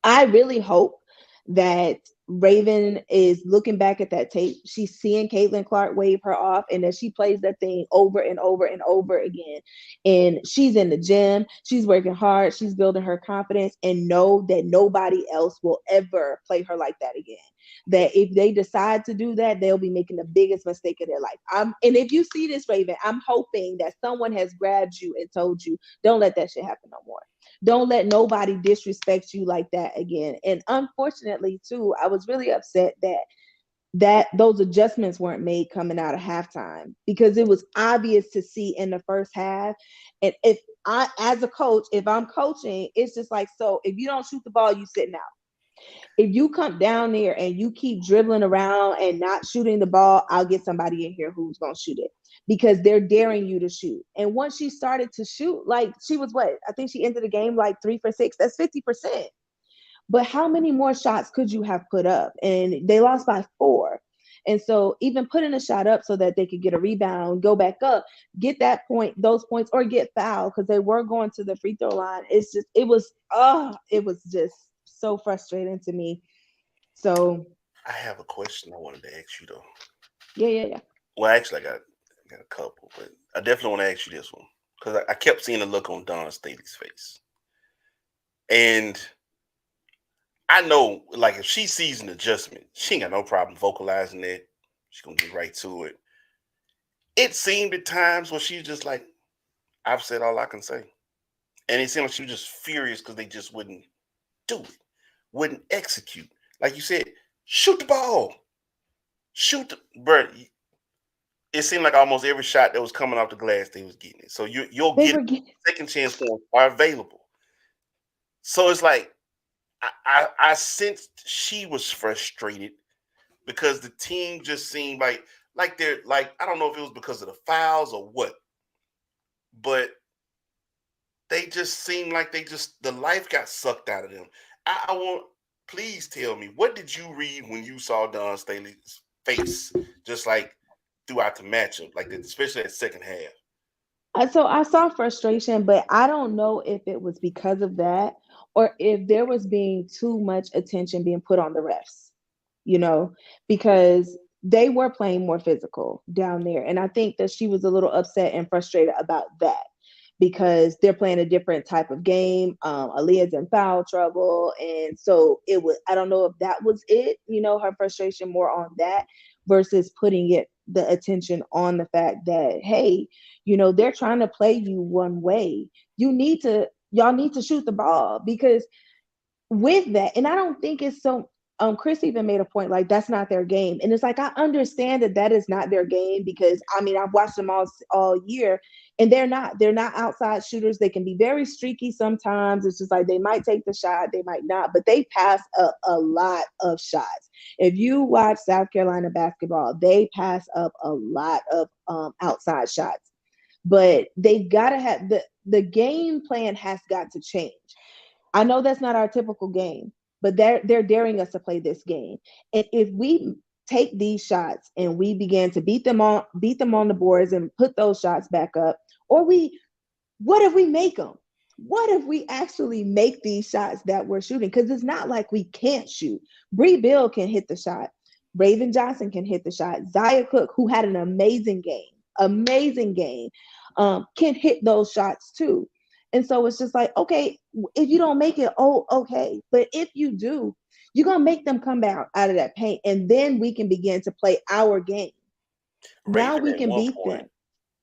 I really hope that Raven is looking back at that tape. She's seeing Caitlin Clark wave her off, and then she plays that thing over and over and over again. And she's in the gym, she's working hard, she's building her confidence, and know that nobody else will ever play her like that again. That if they decide to do that, they'll be making the biggest mistake of their life. And if you see this, Raven, I'm hoping that someone has grabbed you and told you, don't let that shit happen no more. Don't let nobody disrespect you like that again. And unfortunately, too, I was really upset that those adjustments weren't made coming out of halftime, because it was obvious to see in the first half. And if I, as a coach, if I'm coaching, it's just like, so if you don't shoot the ball, you sitting out. If you come down there and you keep dribbling around and not shooting the ball, I'll get somebody in here who's going to shoot it, because they're daring you to shoot. And once she started to shoot, like she was what? I think she ended the game like 3 for 6. That's 50%. But how many more shots could you have put up? And they lost by 4. And so even putting a shot up so that they could get a rebound, go back up, get that point, those points, or get fouled, because they were going to the free throw line. It's just, it was just so frustrating to me. So I have a question I wanted to ask you though. yeah. Well, actually, I got a couple, but I definitely want to ask you this one because I kept seeing the look on Dawn Staley's face, and I know, like, if she sees an adjustment, she ain't got no problem vocalizing that. She's gonna get right to it. It seemed at times where she's just like, "I've said all I can say," and it seemed like she was just furious because they just wouldn't do it, wouldn't execute. Like you said, shoot the ball, shoot the bird. It seemed like almost every shot that was coming off the glass, they was getting it. So you'll They get were getting second chance points are available. So it's like I sensed she was frustrated because the team just seemed like they're like, I don't know if it was because of the fouls or what, but they just seemed like the life got sucked out of them. I want, please tell me, what did you read when you saw Don Staley's face just like throughout the matchup, like especially that second half? So I saw frustration, but I don't know if it was because of that or if there was being too much attention being put on the refs, you know, because they were playing more physical down there. And I think that she was a little upset and frustrated about that, because they're playing a different type of game. Aaliyah's in foul trouble. And so I don't know if that was it, her frustration more on that versus putting the attention on the fact that, hey, they're trying to play you one way. Y'all need to shoot the ball, because with that, and I don't think it's so. Chris even made a point like that's not their game, and it's like I understand that is not their game, because I mean I've watched them all year, and they're not outside shooters. They can be very streaky sometimes. It's just like they might take the shot, they might not, but they pass up a lot of shots. If you watch South Carolina basketball, they pass up a lot of outside shots, but they've got to have the game plan has got to change. I know that's not our typical game, but they're daring us to play this game. And if we take these shots and we begin to beat them on the boards and put those shots back up, or what if we make them? What if we actually make these shots that we're shooting? Because it's not like we can't shoot. Bree Bill can hit the shot. Raven Johnson can hit the shot. Zaya Cook, who had an amazing game, can hit those shots too. And so it's just like, okay, if you don't make it, oh, okay. But if you do, you're going to make them come out of that paint. And then we can begin to play our game. Now we can beat them.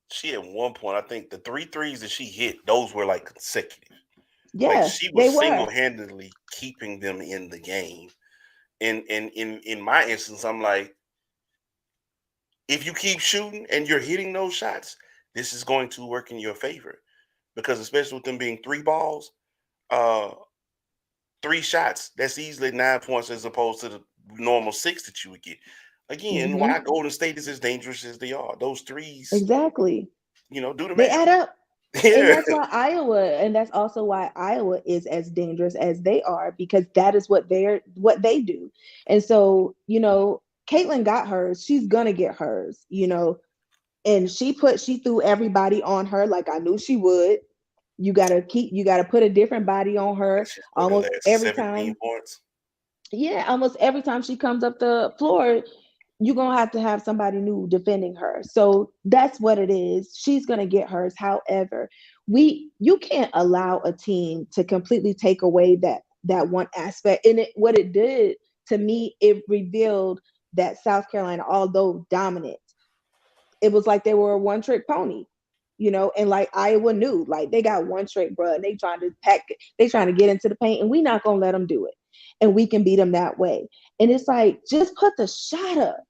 She at one point, I think the 3 threes that she hit, those were like consecutive. Like Yeah, she they was were. single-handedly keeping them in the game. And in my instance, I'm like, if you keep shooting and you're hitting those shots, this is going to work in your favor. Because especially with them being 3 balls, 3 shots, that's easily 9 points as opposed to the normal 6 that you would get. Again, Mm-hmm. why Golden State is as dangerous as they are. Those threes, Exactly. do the They math. add up. And Yeah. that's also why Iowa is as dangerous as they are, because that is what they do. And so, Caitlin got hers, she's gonna get hers, and she threw everybody on her like I knew she would. You gotta put a different body on her She's what, her almost last every 17 time. points. Yeah, almost every time she comes up the floor, you're gonna have somebody new defending her. So that's what it is. She's gonna get hers. However, you can't allow a team to completely take away that one aspect. And what it did to me, it revealed that South Carolina, although dominant, it was like they were a one trick pony, and like Iowa knew, like they got one trick, bro, and they trying to get into the paint, and we not gonna let them do it, and we can beat them that way. And it's like, just put the shot up.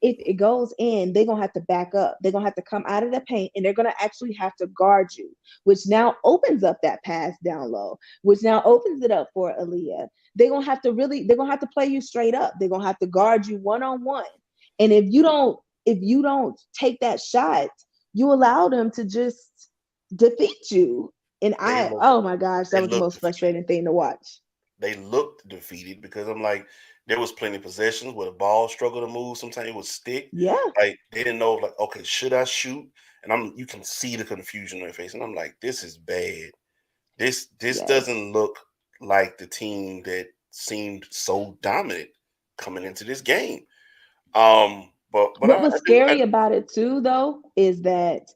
If it goes in, they're gonna have to back up. They're gonna have to come out of the paint, and they're gonna actually have to guard you, which now opens up that pass down low, which now opens it up for Aaliyah. They're gonna have to play you straight up. They're gonna have to guard you one on one. And if you don't take that shot, you allow them to just defeat you. And They look oh my gosh, they that was the look most defeated. frustrating thing to watch. They looked defeated because I'm like, there was plenty of possessions where the ball struggled to move. Sometimes it would stick. Yeah, Like they didn't know, like, okay, should I shoot? And you can see the confusion on their face. And I'm like, this is bad. This yes. doesn't look like the team that seemed so dominant coming into this game. But What I was do scary about it too, though, is that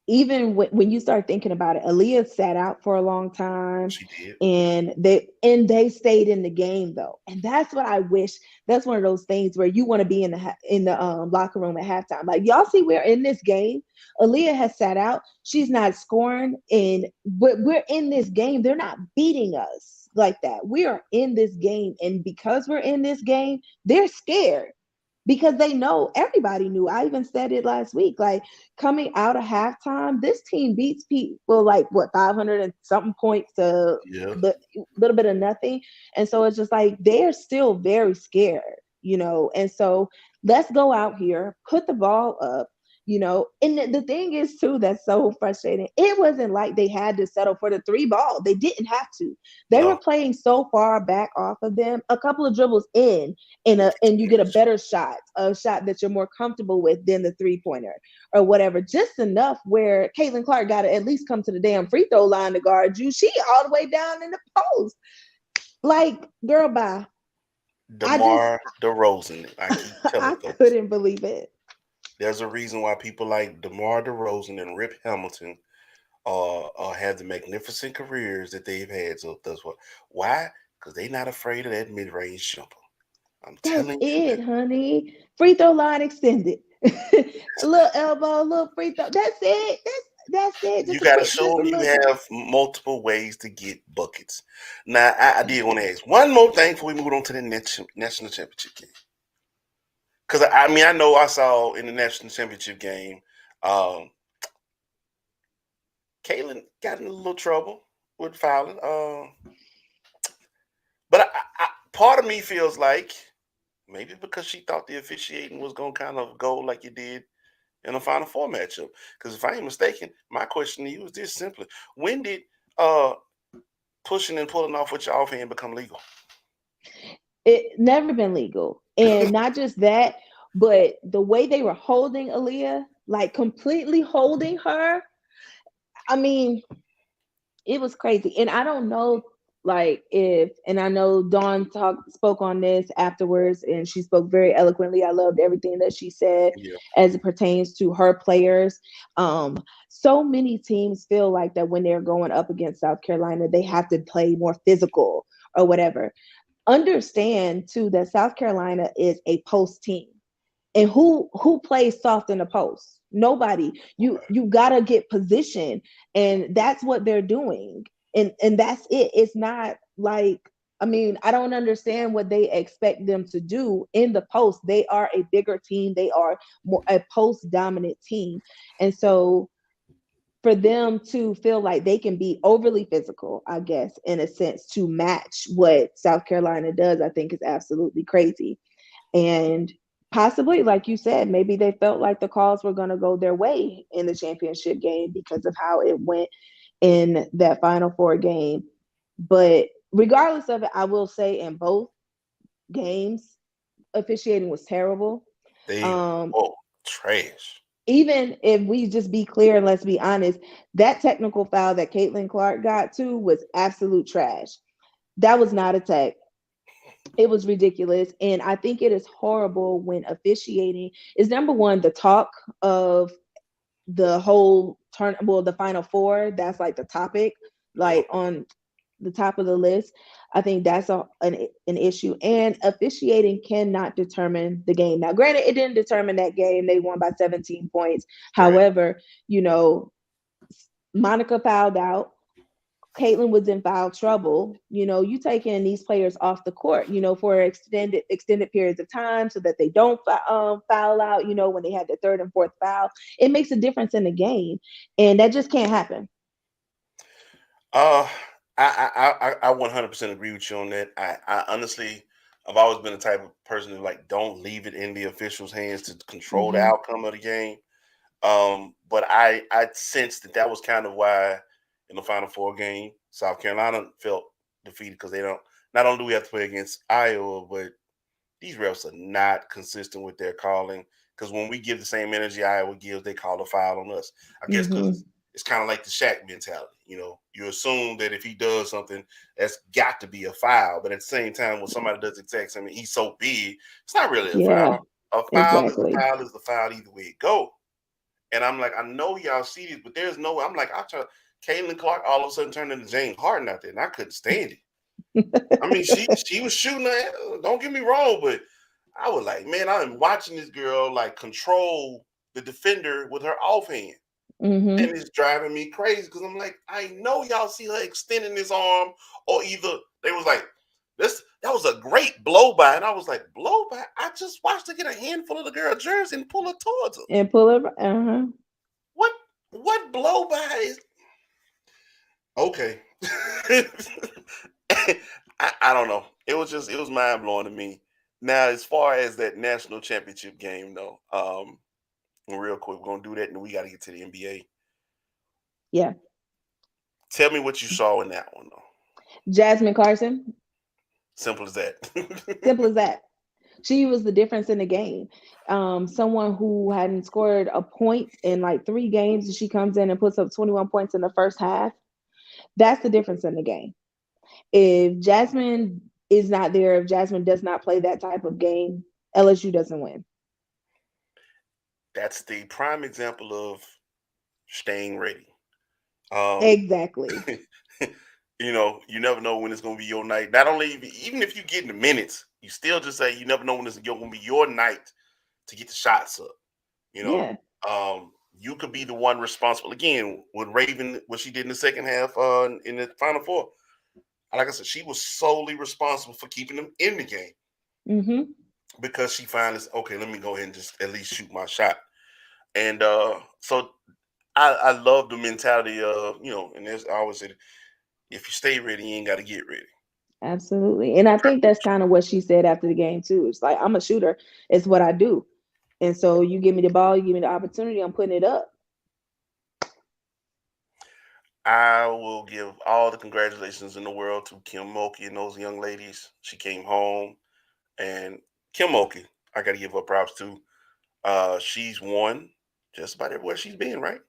even when you start thinking about it, Aaliyah sat out for a long time, she did. and they stayed in the game though, and that's what I wish. That's one of those things where you want to be in the locker room at halftime. Like, y'all see, we're in this game. Aaliyah has sat out. She's not scoring, and we're in this game. They're not beating us like that. We are in this game, and because we're in this game, they're scared because they know, everybody knew. I even said it last week. Like, coming out of halftime, this team beats people like what, 500 and something points to Yeah. a little bit of nothing. And so it's just like they're still very scared. And so let's go out here, put the ball up. And the thing is too, that's so frustrating. It wasn't like they had to settle for the three ball. They didn't have to. They were No. playing so far back off of them. A couple of dribbles in, and you get a Finish. better shot, a shot that you're more comfortable with than the three-pointer or whatever. Just enough where Caitlin Clark got to at least come to the damn free throw line to guard you. She all the way down in the post. Like, girl, bye. I just DeMar DeRozan. I keep telling I folks. couldn't believe it. There's a reason why people like DeMar DeRozan and Rip Hamilton have the magnificent careers that they've had. So that's what. Why? Because they're not afraid of that mid-range jumper. I'm That's telling you it, that. honey. Free throw line extended. A little elbow, a little free throw. That's it. That's it. You Just a got to quick, show just a them you little. have multiple ways to get buckets. Now, I did want to ask one more thing before we move on to the national championship game. Because I mean, I know I saw in the national championship game, um, Caitlin got in a little trouble with fouling. But part of me feels like maybe because she thought the officiating was going to kind of go like it did in a Final Four matchup. Because if I ain't mistaken, my question to you is this simply: when did uh, pushing and pulling off with your offhand become legal? It never been legal. And not just that, but the way they were holding Aaliyah, like completely holding her. I mean, it was crazy. And I don't know, like, and I know Dawn spoke on this afterwards, and she spoke very eloquently. I loved everything that she said Yeah, as it pertains to her players. So many teams feel like that when they're going up against South Carolina, they have to play more physical or whatever. Understand too that South Carolina is a post team. And who plays soft in the post? Nobody. You gotta get position, and that's what they're doing. And that's it. It's not like, I mean, I don't understand what they expect them to do in the post. They are a bigger team. They are more a post dominant team, and so for them to feel like they can be overly physical, I guess, in a sense, to match what South Carolina does, I think is absolutely crazy. And possibly, like you said, maybe they felt like the calls were going to go their way in the championship game because of how it went in that Final Four game. But regardless of it, I will say in both games, officiating was terrible. they Um, trash. Even if we just be clear and let's be honest, that technical foul that Caitlin Clark got to was absolute trash. That was not a tech. It was ridiculous. And I think it is horrible when officiating is number one, the talk of the whole turn, well, the final four, that's like the topic, Yep. like on the top of the list. I think that's an issue. And officiating cannot determine the game. Now, granted, it didn't determine that game. They won by 17 points. Right. However, you know, Monica fouled out. Caitlin was in foul trouble. You taking these players off the court, for extended periods of time so that they don't foul out. When they had the third and fourth foul, it makes a difference in the game, and that just can't happen. Uh, I 100% agree with you on that. I honestly, I've always been the type of person who like don't leave it in the officials' hands to control the Hmm. outcome of the game. But I sensed that was kind of why in the Final Four game, South Carolina felt defeated because they don't. Not only do we have to play against Iowa, but these refs are not consistent with their calling. Because when we give the same energy Iowa gives, they call a foul on us. I guess because Hmm. it's kind of like the Shaq mentality. You assume that if he does something, that's got to be a foul. But at the same time, when somebody does the exact same, he's so big, it's not really a Yeah, foul. A foul is a exactly. foul is a foul either way it go. And I'm like, I know y'all see this, but there's no way. I'm like, I try. Caitlin Clark all of a sudden turned into James Harden out there, and I couldn't stand it. I mean, she was shooting her. Don't get me wrong, but I was like, man, I'm watching this girl like control the defender with her offhand, and Hmm. it's driving me crazy because I'm like, I know y'all see her extending this arm, or either they was like, this that was a great blow by, and I was like, blow by. I just watched her get a handful of the girl jersey and pull her towards her. And pull it. Uh-huh. What what blow by is okay? I don't know. It was mind blowing to me. Now, as far as that national championship game, though, real quick, we're gonna do that, and we got to get to the NBA. Yeah. Tell me what you saw in that one, though. Jasmine Carson. Simple as that. Simple as that. She was the difference in the game. Someone who hadn't scored a point in like 3 games, and she comes in and puts up 21 points in the first half. That's the difference in the game. If Jasmine is not there, if Jasmine does not play that type of game, LSU doesn't win. That's the prime example of staying ready. Um, Exactly. you never know when it's gonna be your night. Not only even if you get in the minutes, you still just say you never know when it's gonna be your night to get the shots up. You know, Yeah. you could be the one responsible again with Raven, what she did in the second half in the Final Four. Like I said, she was solely responsible for keeping them in the game Hmm. because she finally said, okay, let me go ahead and just at least shoot my shot. And so I love the mentality of, and there's I always say, if you stay ready, you ain't got to get ready. Absolutely. And I think that's kind of what she said after the game too. It's like, I'm a shooter. It's what I do. And so you give me the ball, you give me the opportunity, I'm putting it up. I will give all the congratulations in the world to Kim Mulkey and those young ladies. She came home, and Kim Mulkey, I got to give her props too. She's won just about everywhere she's been, right?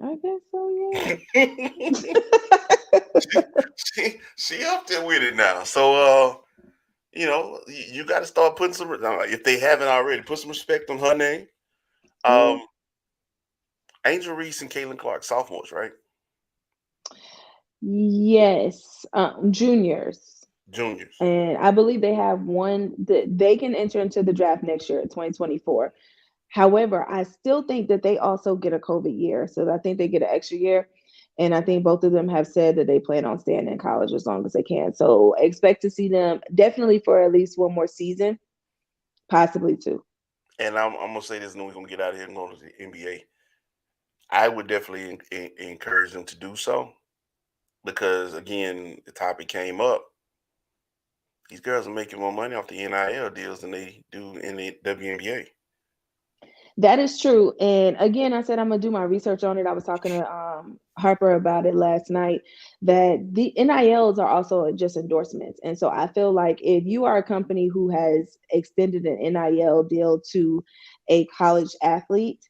I guess so, she up there with it now. So you got to start putting some. If they haven't already, put some respect on her name. yeah. Um, Angel Reese and Caitlin Clark, sophomores, right? Yes, juniors. Juniors. And I believe they have one that they can enter into the draft next year, 2024. However, I still think that they also get a COVID year. So I think they get an extra year. And I think both of them have said that they plan on staying in college as long as they can. So expect to see them definitely for at least one more season, possibly two. And I'm gonna say this, and then we're gonna get out of here and go to the NBA. I would definitely encourage them to do so because, again, the topic came up. These girls are making more money off the NIL deals than they do in the WNBA. That is true. And again, I said I'm gonna do my research on it. I was talking to Harper about it last night. That the NILs are also just endorsements, and so I feel like if you are a company who has extended an NIL deal to a college athlete,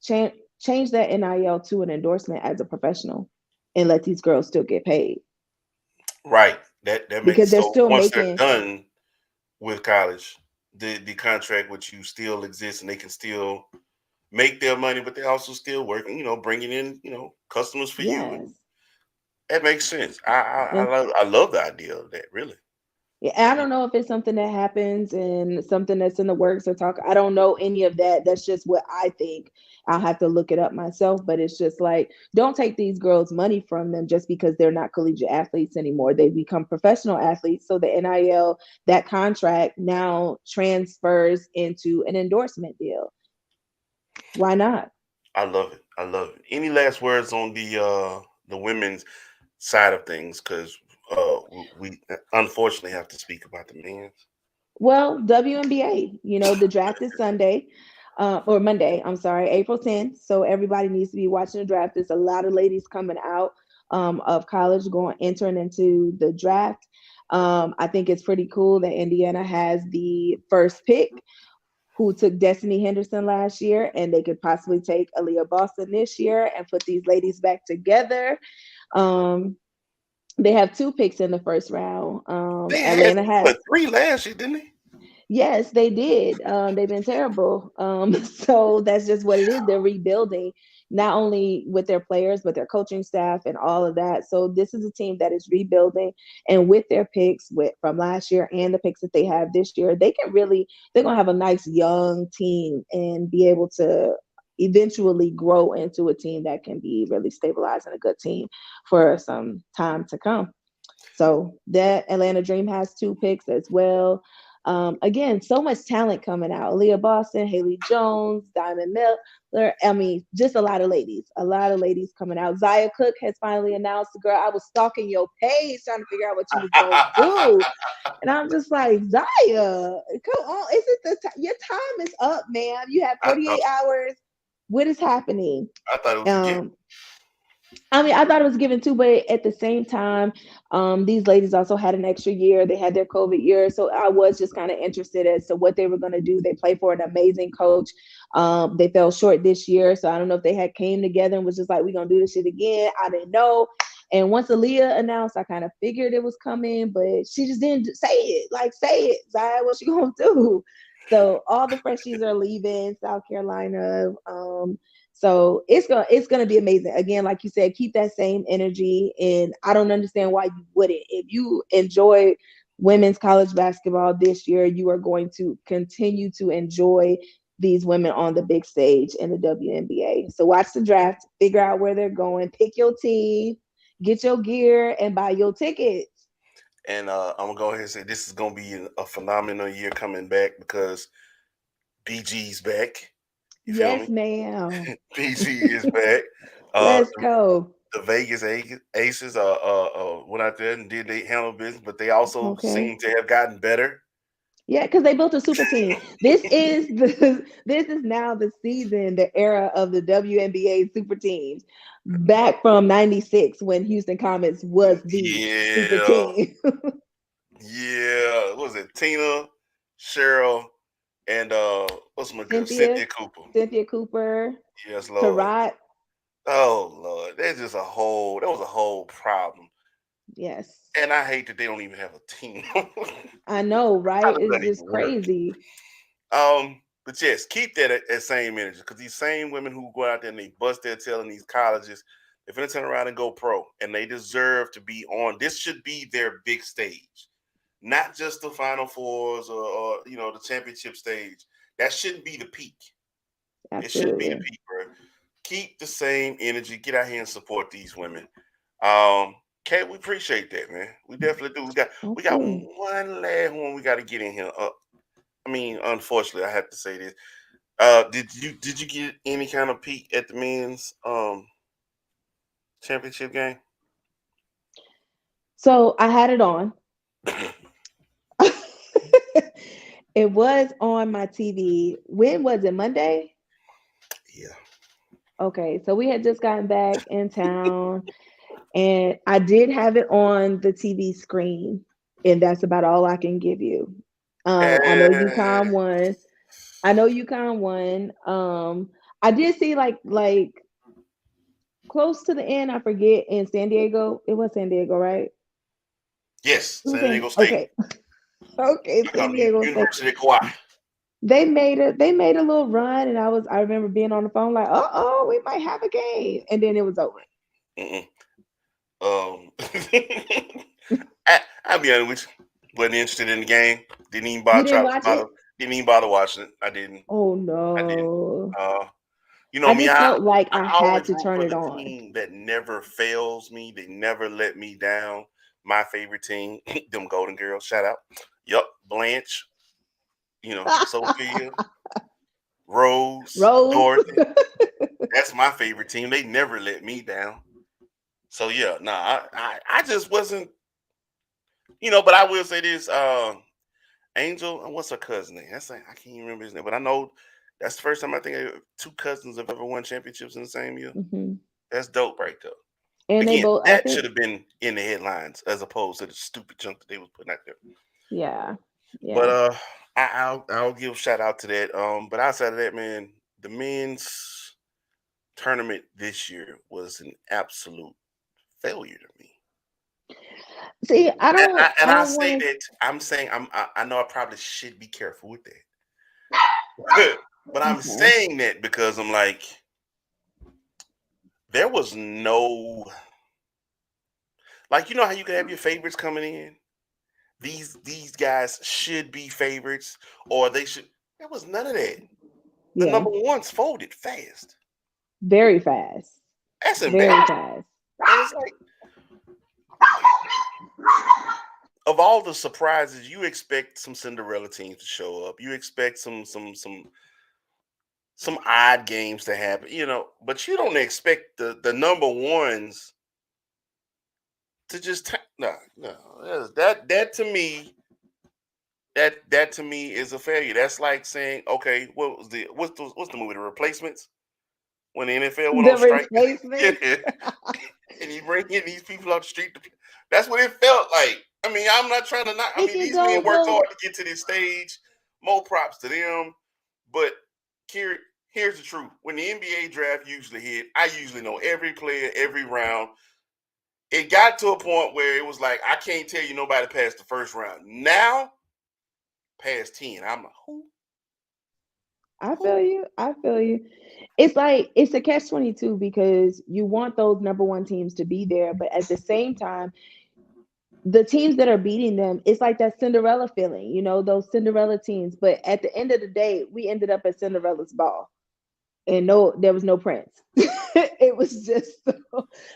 change change that NIL to an endorsement as a professional, and let these girls still get paid. Right. That makes because it they're so still once they're making. done with college, the contract with you still exists, and they can still make their money, but they're also still working. Bringing in customers for you, and Yes. that makes sense. And I love the idea of that. Really. yeah, I don't know if it's something that happens and something that's in the works or talk. I don't know any of that. That's just what I think. I'll have to look it up myself, but it's just like, don't take these girls' money from them just because they're not collegiate athletes anymore. They become professional athletes. So the NIL, that contract now transfers into an endorsement deal. Why not? I love it. I love it. Any last words on the women's side of things? Because we unfortunately have to speak about the men's. Well, WNBA, the draft is Sunday, or Monday, I'm sorry, April 10th. So everybody needs to be watching the draft. There's a lot of ladies coming out of college entering into the draft. I think it's pretty cool that Indiana has the first pick, who took Destiny Henderson last year, and they could possibly take Aaliyah Boston this year and put these ladies back together. Um, they have two picks in the first round. They had Atlanta has. three last year, didn't they? Yes, they did. They've been terrible. So that's just what it is. They're rebuilding, not only with their players, but their coaching staff and all of that. So this is a team that is rebuilding, and with their picks from last year and the picks that they have this year, they're gonna have a nice young team and be able to eventually grow into a team that can be really stabilized and a good team for some time to come. So that Atlanta Dream has two picks as well. Again, so much talent coming out. Leah Boston, Haley Jones, Diamond Miller. I mean, just a lot of ladies coming out. Zaya Cook has finally announced. Girl, I was stalking your page trying to figure out what you was gonna do, and I'm just like, Zaya, come on, is it your time is up, ma'am? You have I thought 48 hours. What is happening? I thought it was a gift. Um, I mean, I thought it was given too, but at the same time, these ladies also had an extra year. They had their COVID year. So I was just kind of interested as to what they were going to do. They played for an amazing coach. They fell short this year. So I don't know if they had came together and was just like, we're going to do this shit again. I didn't know. And once Aaliyah announced, I kind of figured it was coming, but she just didn't say it. Like, say it, Zaya, what you going to do? So all the freshies are leaving South Carolina. So it's gonna be amazing. Again, like you said, keep that same energy. And I don't understand why you wouldn't. If you enjoy women's college basketball this year, you are going to continue to enjoy these women on the big stage in the WNBA. So watch the draft, figure out where they're going, pick your team, get your gear, and buy your tickets. And I'm gonna go ahead and say this is gonna be a phenomenal year coming back because BG's back. You feel Yes, me? ma'am. BG is back. Uh, Let's go. the Vegas Aces went out there and did they handle business, but they also Okay. seem to have gotten better. Yeah, because they built a super team. This is now the season, the era of the WNBA super teams. Back from '96 when Houston Comets was the super Yeah, team. yeah. What was it? Tina, Cheryl, and what's my girl? Cynthia, Cynthia Cooper. Cynthia Cooper, Yes, Lord. Tarot. Oh Lord, that's just that was a whole problem. Yes. And I hate that they don't even have a team. I know, How right? does It's that just even work? crazy. But yes, keep that same energy because these same women who go out there and they bust their tail in these colleges, they're gonna turn around and go pro, and they deserve to be on. This should be their big stage, not just the Final Fours or the championship stage. That shouldn't be the peak. It shouldn't be the Absolutely. peak, bro. Keep the same energy. Get out here and support these women. Kate, we appreciate that, man. We definitely do. We got Absolutely. one last one we got to get in here. I mean, unfortunately, I have to say this. Did you get any kind of peek at the men's championship game? So I had it on. It was on my TV. When was it? Monday? Yeah. Okay, so we had just gotten back in town, and I did have it on the TV screen, and that's about all I can give you. I know And UConn won. I know UConn won. I did see like close to the end. I forget in San Diego. It was San Diego, right? Yes, Who's San in? Diego State. Okay. Okay, I San call it Diego State. University of Kauai. They made a little run, and I remember being on the phone like, we might have a game, and then it was over. Mm-mm. Um, I'll be honest with you. Wasn't interested in the game. Didn't even You bother didn't try, watch bother. it? Didn't even bother watching it. I didn't. Oh I didn't. no. Uh, you know I me. just felt like I I had always to root turn for it the on. team that never fails me. They never let me down. My favorite team, them Golden Girls. Shout out. Yup, Blanche. Sophia, Rose, Rose. Dorothy. That's my favorite team. They never let me down. So yeah, nah, I just wasn't. But I will say this. Angel, and what's her cousin name? I can't even remember his name, but I know that's the first time I think two cousins have ever won championships in the same year. Hmm. That's dope, right there. And they Again, both, I that should think, have been in the headlines as opposed to the stupid junk that they was putting out there. yeah, But yeah. I'll give a shout out to that. But outside of that, man, the men's tournament this year was an absolute failure to me. See, I And don't, I and I I don't say want that I'm saying I know I probably should be careful with that. But to. I'm Okay. saying that because I'm like, there was no, like, how you can have your favorites coming in. These guys should be favorites, or they should. There was none of that. The Yeah, number ones folded fast. very fast, That's very embarrassing. fast. And it's like, of all the surprises, you expect some Cinderella teams to show up. You expect some odd games to happen, but you don't expect the number ones to just no, no. That to me, that to me is a failure. That's like saying, okay, what's the movie, The Replacements, when the NFL went The on strike? Yeah, replacements. and you bring in these people off the street. That's what it felt like. I mean, I'm not trying to not. I It mean, can these men go worked both. hard to get to this stage. More props to them. But here, here's the truth: when the NBA draft usually hit, I usually know every player, every round. It got to a point where it was like I can't tell you nobody past the first round. Now, past 10, I'm like, who? I Who? feel you. I feel you. It's like it's a catch 22 because you want those number one teams to be there, but at the same time, the teams that are beating them, it's like that Cinderella feeling, those Cinderella teams. But at the end of the day, we ended up at Cinderella's ball, and no, there was no prince. It was just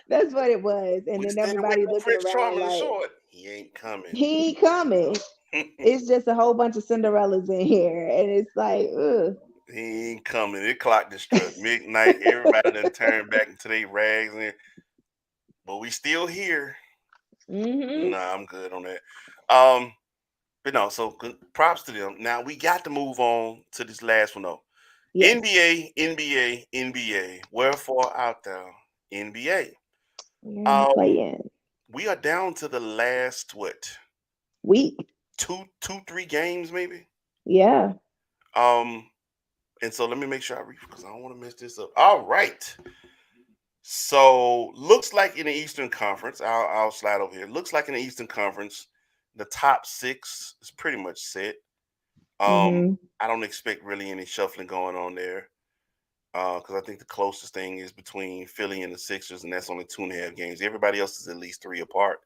that's what it was, and We then standing waiting everybody on looking Prince around Charming the like Short. He ain't coming. he ain't coming. It's just a whole bunch of Cinderellas in here, and it's like, ugh. He ain't coming. It clock just struck midnight. Everybody done turned back into their rags, but we still here. Hmm. Nah, I'm good on that. Um, but no, so props to them. Now we got to move on to this last one though. Yes. NBA, NBA, NBA. Wherefore out there, NBA. We're in the Um, play-in we are down to the last what, week. two, 3 games maybe. Yeah. Um, and so let me make sure I read because I don't want to mess this up. All right. So looks like in the Eastern Conference, I'll slide over here. Looks like in the Eastern Conference, the top 6 is pretty much set. Um, Hmm. I don't expect really any shuffling going on there because I think the closest thing is between Philly and the Sixers, and that's only 2.5 games. Everybody else is at least 3 apart.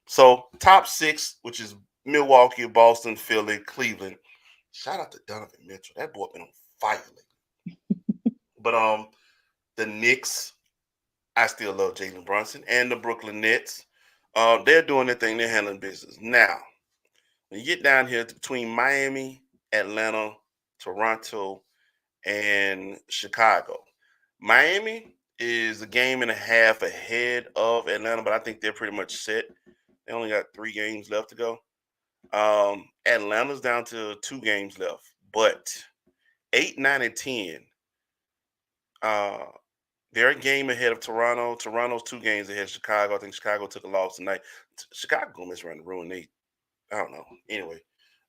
So top 6, which is Milwaukee, Boston, Philly, Cleveland. Shout out to Donovan Mitchell. That boy been on fire lately. But the Knicks, I still love Jalen Brunson, and the Brooklyn Nets. They're doing their thing. They're handling business. Now, when you get down here between Miami, Atlanta, Toronto, and Chicago, Miami is a game and a half ahead of Atlanta, but I think they're pretty much set. They only got 3 games left to go. Atlanta's down to 2 games left, but 8, 9, and 10. Uh, they're a game ahead of Toronto. Toronto's 2 games ahead of Chicago. I think Chicago took a loss tonight. Chicago gonna mess around and ruin they. I don't know. Anyway,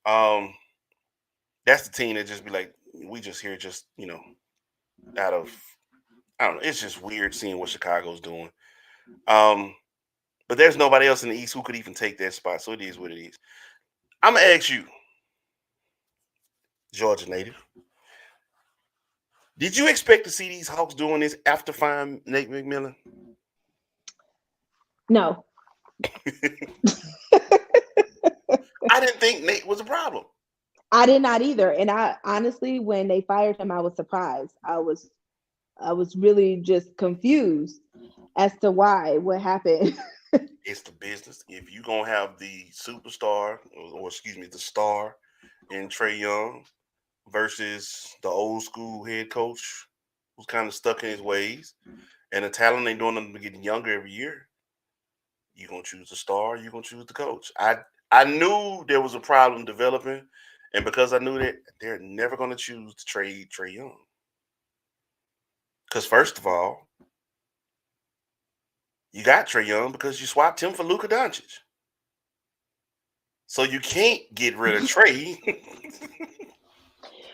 um, that's the team that just be like, we just here, just out of I don't know. It's just weird seeing what Chicago's doing. Um, But there's nobody else in the East who could even take that spot. So it is what it is. I'm gonna ask you, Georgia native, did you expect to see these Hawks doing this after firing Nate McMillan? No. I didn't think Nate was a problem. I did not either. And I honestly, when they fired him, I was surprised. I was really just confused as to why, what happened. It's the business. If you gonna have the superstar, or excuse me, the star in Trey Young versus the old school head coach who's kind of stuck in his ways, and the talent ain't doing nothing but getting younger every year, you gonna choose the star, you gonna choose the coach. I knew there was a problem developing, and because I knew that, they're never gonna choose to trade Trey Young. Because first of all, you got Trey Young because you swapped him for Luka Doncic. So you can't get rid of Trey.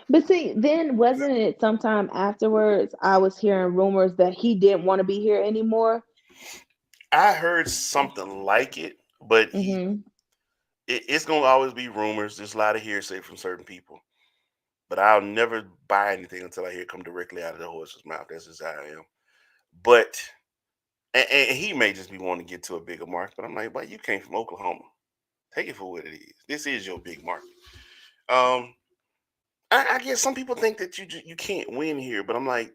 But see, then wasn't it sometime afterwards I was hearing rumors that he didn't want to be here anymore? I heard something like it, but Hmm. it's gonna always be rumors. There's a lot of hearsay from certain people. But I'll never buy anything until I hear it come directly out of the horse's mouth. That's just how I am. But and he may just be wanting to get to a bigger market. But I'm like, but you came from Oklahoma. Take it for what it is. This is your big market. Um, I guess some people think that you can't win here, but I'm like,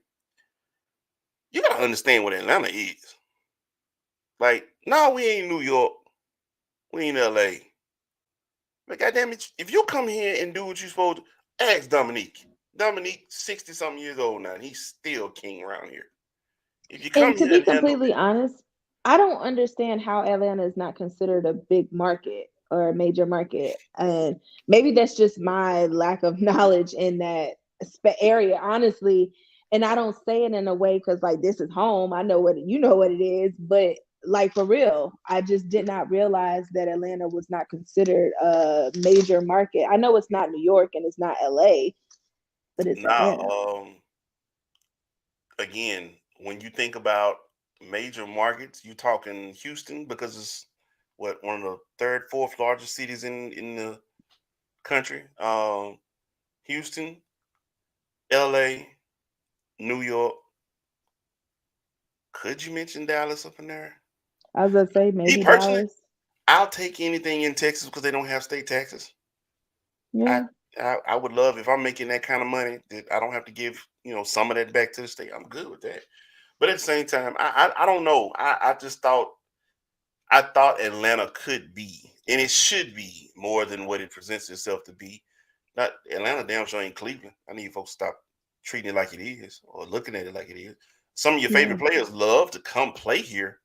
you gotta understand what Atlanta is. Like, no, we ain't New York. We ain't LA. But goddamn it, if you come here and do what you're supposed to, ask Dominique. Dominique, 60 something years old now, and he's still king around here. If you come And to here be and handle completely honest, I don't understand how Atlanta is not considered a big market or a major market. And maybe that's just my lack of knowledge in that area, honestly. And I don't say it in a way because, like, this is home. I know what you know what it is, but like for real, I just did not realize that Atlanta was not considered a major market. I know it's not New York and it's not LA, but it's now, Atlanta. again, when you think about major markets, you talking Houston because it's what one of the third, fourth largest cities in the country. Houston, LA, New York. Could you mention Dallas up in there? I was gonna say Me maybe personally, Dallas. I'll take anything in Texas because they don't have state taxes. I, Yeah. I would love if I'm making that kind of money that I don't have to give some of that back to the state. I'm good with that. But at the same time, I don't know. I just thought Atlanta could be, and it should be more than what it presents itself to be. Not Atlanta, damn sure ain't Cleveland. I need folks to stop treating it like it is or looking at it like it is. Some of your Yeah. favorite players love to come play here.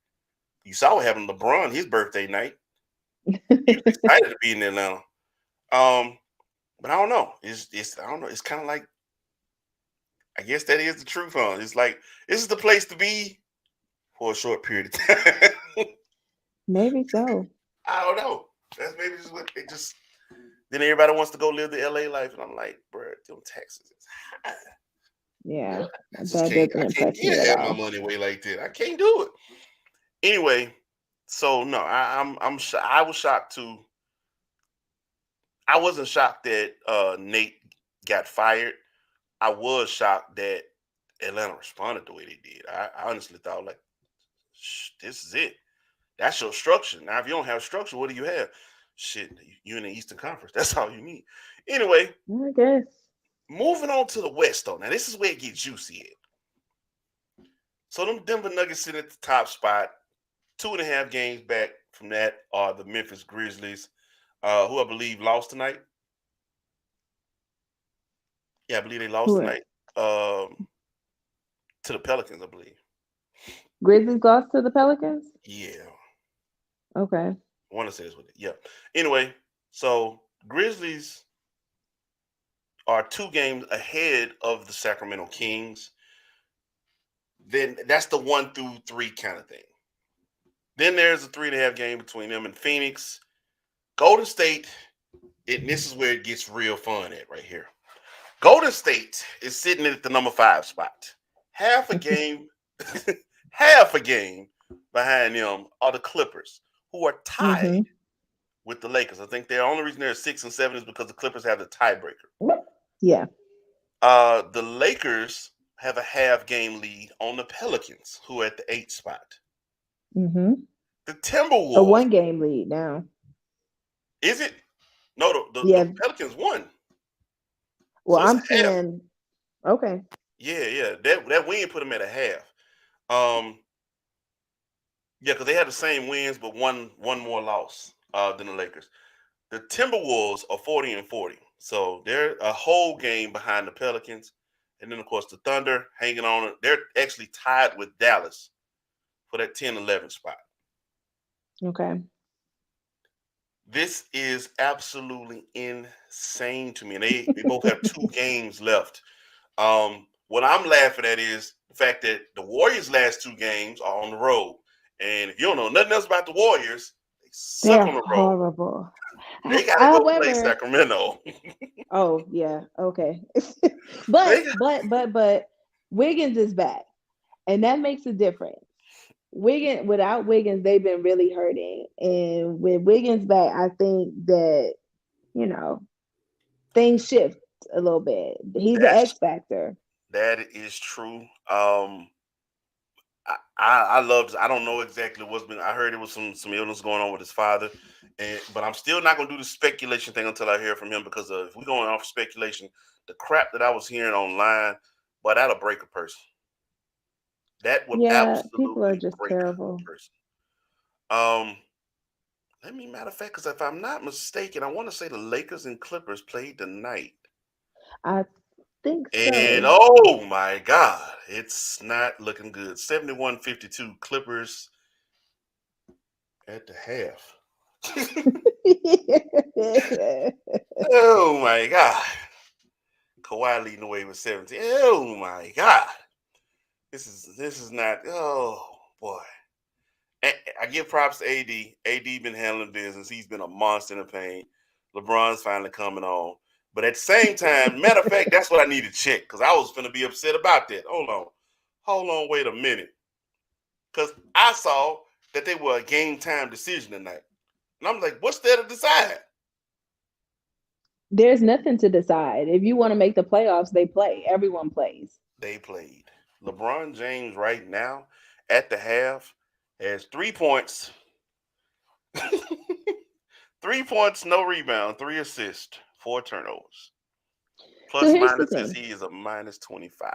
You saw what happened to LeBron his birthday night. He was excited to be in Atlanta. Um, but I don't know. It's I don't know. It's kind of like I guess that is the truth, huh? It's like this is the place to be for a short period of time. Maybe so. I don't know. That's maybe just what it just. Then everybody wants to go live the LA life, and I'm like, bro, them taxes is high. Yeah. I just That can't. doesn't I can't impress me get at have my all. money away like that. I can't do it. Anyway, so no, I was shocked too. I wasn't shocked that Nate got fired. I was shocked that Atlanta responded the way they did. I honestly thought like, this is it. That's your structure. Now, if you don't have structure, what do you have? Shit, you in the Eastern Conference. That's all you need. Anyway, I guess. moving on to the West, though. Now, this is where it gets juicy at. So, them Denver Nuggets sit at the top spot. 2.5 games back from that are the Memphis Grizzlies, who I believe lost tonight. Yeah, I believe they lost Who are- tonight to the Pelicans, I believe. Grizzlies lost to the Pelicans? Yeah, Okay. I want to say this with it. Yeah. Anyway, so Grizzlies are 2 games ahead of the Sacramento Kings. Then that's the 1 through 3 kind of thing. Then there's a 3.5 game between them and Phoenix. Golden State, and this is where it gets real fun at right here. Golden State is sitting at the number 5 spot. Half a game, half a game behind them are the Clippers, who are tied Mm-hmm. with the Lakers. I think the only reason they're 6 and 7 is because the Clippers have the tiebreaker. Yeah. The Lakers have a half game lead on the Pelicans, who are at the 8th spot. Mm-hmm. The A Timberwolves, 1 game lead now. is it? No, the Yeah. Pelicans won. Well, So it's I'm a half. seeing. Okay. Yeah. That win put them at a half. Um, yeah, because they had the same wins, but one more loss than the Lakers. The Timberwolves are 40-40. So they're a whole game behind the Pelicans. And then, of course, the Thunder hanging on. They're actually tied with Dallas for that 10-11 spot. Okay. This is absolutely insane to me. And they both have 2 games left. What I'm laughing at is the fact that the Warriors' last 2 games are on the road. And if you don't know nothing else about the Warriors, they suck They're on the road. horrible. They got to go play However, Sacramento. oh yeah, okay. They but got, but Wiggins is back, and that makes a difference. Without Wiggins, they've been really hurting, and with Wiggins back, I think that you know things shift a little bit. He's an that's X factor. that is true. I love. I don't know exactly what's been. I heard it was some illness going on with his father, but I'm still not gonna do the speculation thing until I hear from him because if we're going off speculation, the crap that I was hearing online, but that'll break a person. That would Yeah, people are absolutely just break terrible. a person. Um, matter of fact, because if I'm not mistaken, I want to say the Lakers and Clippers played tonight. I think And so. oh my God, it's not looking good. 71-52 Clippers at the half. Oh my God. Kawhi leading the way with 17. Oh my God. This is not, oh boy. I give props to AD. AD been handling business. He's been a monster in the paint. LeBron's finally coming on. But at the same time, matter of fact, that's what I need to check because I was going to be upset about that. Hold on, wait a minute. Because I saw that they were a game time decision tonight. And I'm like, what's there to decide? There's nothing to decide. If you want to make the playoffs, they play. Everyone plays. They played. LeBron James right now at the half has 3 points, 3 points, no rebound, 3 assists, 4 turnovers. So Plus here's the minus is thing. he is a minus 25.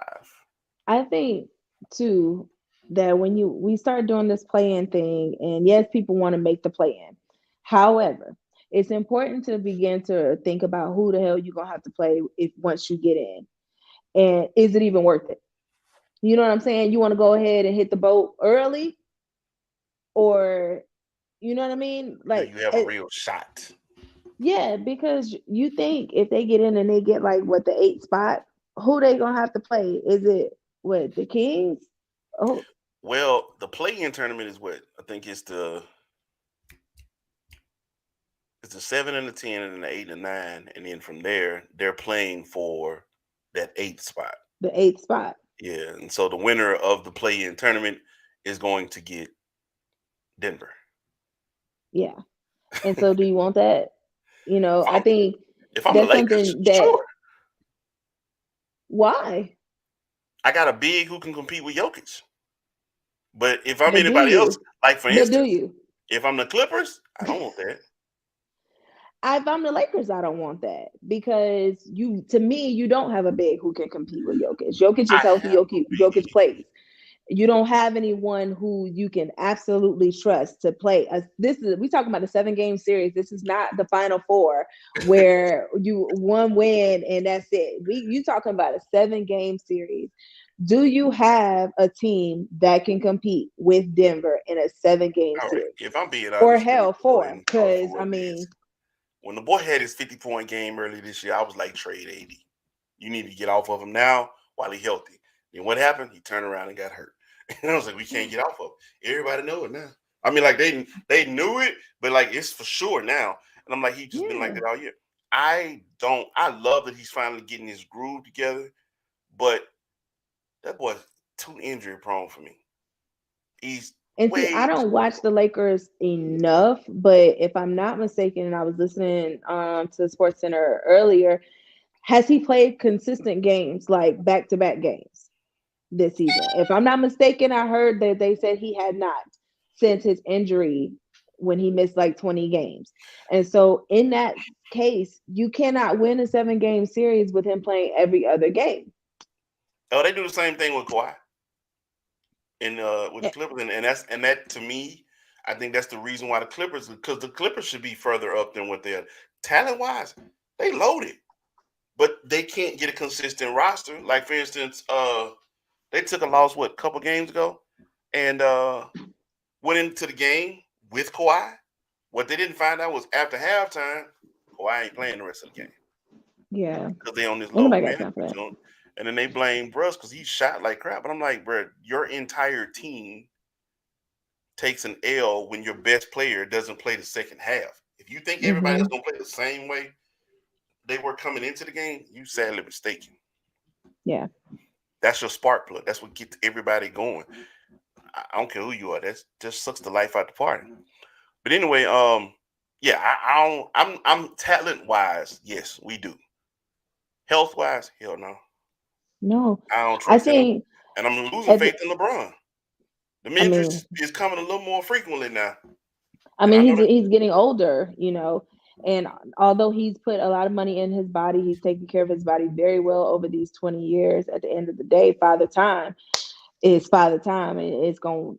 I think too that when we start doing this play-in thing, and yes, people want to make the play-in. However, it's important to begin to think about who the hell you're gonna have to play if once you get in, and is it even worth it? You know what I'm saying? You want to go ahead and hit the boat early, or you know what I mean? Do Like, you have a real shot? yeah, because you think if they get in and they get like what the 8th spot, who they gonna have to play? Is it what the Kings? Oh, Well, the play-in tournament is what I think it's the 7 and the 10 and the 8 and 9, and then from there they're playing for that 8th spot. the 8th spot. Yeah, and so the winner of the play-in tournament is going to get Denver. Yeah. And so do you want that? If I I'm think if I'm the that's Lakers, something that sure. why? I got a big who can compete with Jokic. But if I'm But do anybody else, you? like for But do instance, you? if I'm the Clippers, I don't want that. If I'm the Lakers, I don't want that because to me, you don't have a big who can compete with Jokic. Jokic is I healthy. have a Jokic big. plays. You don't have anyone who you can absolutely trust to play. We talking about a 7 game series. This is not the Final Four where you one win and that's it. You talking about a 7 game series. Do you have a team that can compete with Denver in a 7 game All right. series? If I'm being Or honest, let me hell, go ahead 4? and call it Because for I what it is. mean, When the boy had his 50-point game early this year, I was like, trade AD. You need to get off of him now while he's healthy. Then what happened? He turned around and got hurt. And I was like, we can't get off of him. Everybody know it now. I mean, like they knew it, but like it's for sure now. And I'm like, he's just been like yeah. that all year. I love that he's finally getting his groove together, but that boy's too injury prone for me. He's And see, I way don't too watch the Lakers enough, but if I'm not mistaken, and I was listening to Sports Center earlier, has he played consistent games like back to back games this season? If I'm not mistaken, I heard that they said he had not since his injury when he missed like 20 games. And so in that case, you cannot win a 7 game series with him playing every other game. Oh, they do the same thing with Kawhi and with the Eh, Clippers, and that to me, I think that's the reason why the Clippers, because the Clippers should be further up than what they're talent wise. They loaded, but they can't get a consistent roster. Like for instance, they took a loss what couple games ago, and went into the game with Kawhi. What they didn't find out was after halftime, Kawhi ain't playing the rest of the game Yeah. because they on this Ain't load nobody got time for management that. joint. And then they blame Bruss because he shot like crap. But I'm like, bro, your entire team takes an L when your best player doesn't play the second half. If you think everybody else Hmm. gonna play the same way they were coming into the game, you sadly mistaken. Yeah. That's your spark plug. That's what gets everybody going. I don't care who you are. That just sucks the life out the party. But anyway, yeah, I don't. I'm talent wise, yes, we do. Health wise, hell no, No. I don't I trust him, think and I'm losing at faith the, in LeBron. The I injuries mean, is coming a little more frequently now, I and I mean, know that. he's getting older, and although he's put a lot of money in his body, he's taken care of his body very well over these 20 years. At the end of the day, Father Time is Father Time, and it's going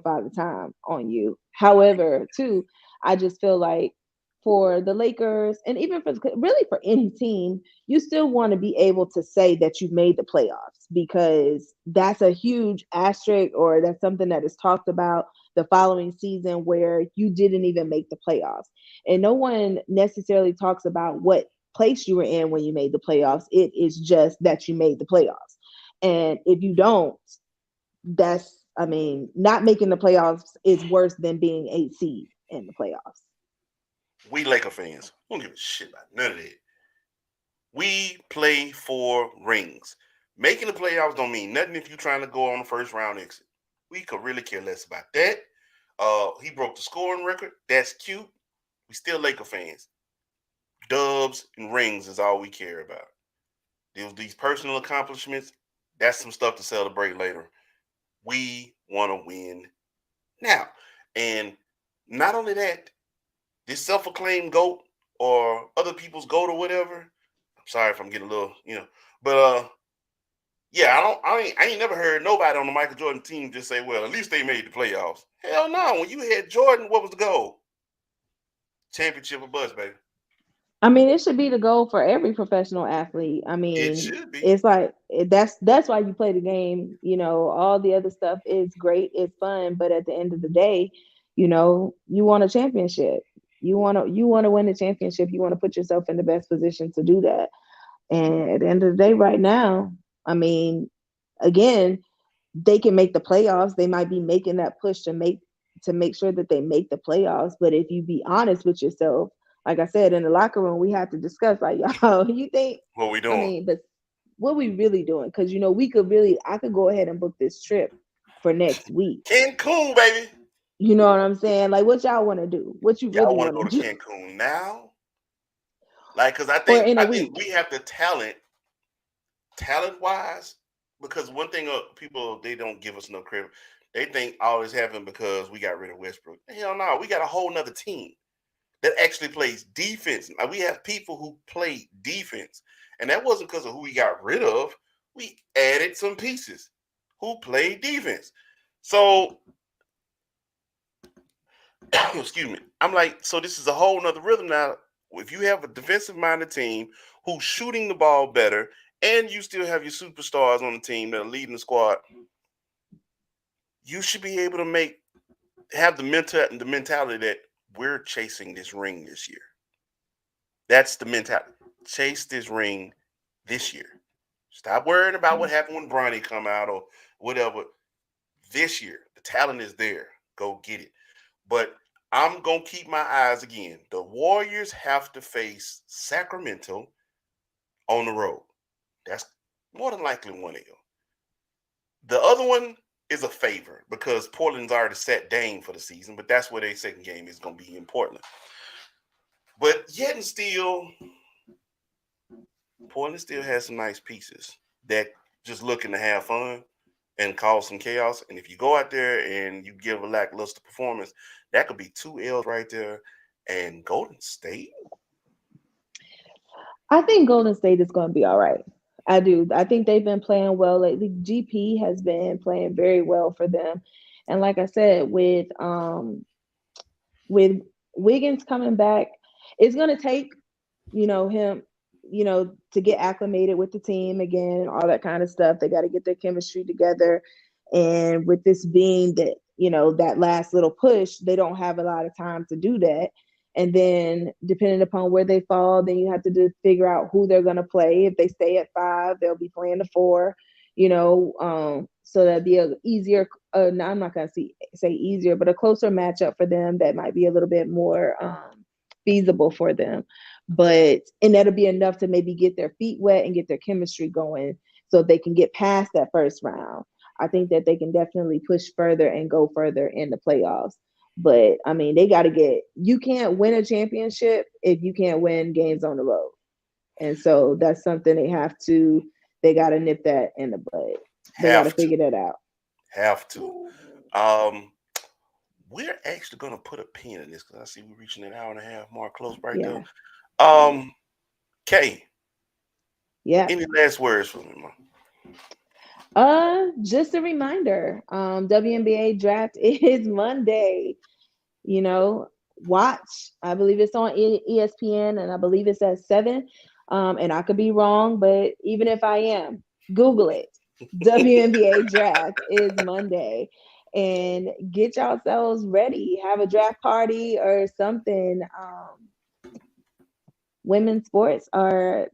Father Time on you. However, too, I just feel like for the Lakers and even for really for any team, you still want to be able to say that you made the playoffs because that's a huge asterisk or that's something that is talked about the following season where you didn't even make the playoffs. And no one necessarily talks about what place you were in when you made the playoffs. It is just that you made the playoffs. And if you don't, I mean, not making the playoffs is worse than being 8 seed in the playoffs. We Laker fans we don't give a shit about none of that. We play for rings. Making the playoffs don't mean nothing if you're trying to go on the first round exit. We could really care less about that. He broke the scoring record. That's cute. We still Laker fans. Dubs and rings is all we care about. These personal accomplishments, that's some stuff to celebrate later. We want to win now. And not only that, this self-acclaimed GOAT or other people's GOAT or whatever. I'm sorry if I'm getting a little, but yeah, I ain't never heard nobody on the Michael Jordan team just say, well, at least they made the playoffs. Hell no. When you had Jordan, what was the goal? Championship or bust, baby. I mean, it should be the goal for every professional athlete. I It mean, should be. it's like that's why you play the game. All the other stuff is great, it's fun, but at the end of the day, you want a championship. You want to win the championship. You want to put yourself in the best position to do that. And at the end of the day, right now, I mean, again, they can make the playoffs. They might be making that push to make sure that they make the playoffs. But if you be honest with yourself, like I said, in the locker room, we had to discuss like, y'all, you think, What we I doing? mean, but what we really doing? Because I could go ahead and book this trip for next week. Cancun, baby. You know what I'm saying? Like, what y'all want to do? What you Y'all really want want to to go to do? Cancun now? Like, cause I Or think in a I think week? we have the talent wise. Because one thing people they don't give us no credit. They think all this happened because we got rid of Westbrook. Hell no, we got a whole nother team that actually plays defense. Like, we have people who play defense, and that wasn't because of who we got rid of. We added some pieces who play defense. So, excuse me. I'm like, so this is a whole nother rhythm now. If you have a defensive minded team who's shooting the ball better, and you still have your superstars on the team that are leading the squad, you should be able to have the mentality that we're chasing this ring this year. That's the mentality. Chase this ring this year. Stop worrying about what happened when Bronny come out or whatever. This year, the talent is there. Go get it. But I'm gonna keep my eyes again. The Warriors have to face Sacramento on the road. That's more than likely 1L. The other one is a favor because Portland's already set Dame for the season, but that's where their second game is going to be in Portland. But yet and still, Portland still has some nice pieces that just looking to have fun and cause some chaos. And if you go out there and you give a lackluster performance, that could be 2 L's right there. And Golden State. I think Golden State is going to be all right. I do. I think they've been playing well lately. GP has been playing very well for them. And like I said, with Wiggins coming back, it's going to take, him, to get acclimated with the team again and all that kind of stuff. They got to get their chemistry together. And with this being that, that last little push, they don't have a lot of time to do that. And then depending upon where they fall, then you have to figure out who they're going to play. If they stay at 5, they'll be playing the 4, so that'd be a easier, no, I'm not going to say easier, but a closer matchup for them that might be a little bit more feasible for them. And that'll be enough to maybe get their feet wet and get their chemistry going so they can get past that first round. I think that they can definitely push further and go further in the playoffs. But I mean, you can't win a championship if you can't win games on the road. And so that's something they got to nip that in the bud. They got to figure that out. Have to. We're actually going to put a pin in this because I see we're reaching an hour and a half mark close right there. Kay. Yeah. Any last words from me, Mom? Just a reminder, WNBA draft is Monday. Watch. I believe it's on ESPN, and I believe it's at 7. And I could be wrong, but even if I am, Google it. WNBA draft is Monday, and get yourselves ready. Have a draft party or something. Women's sports we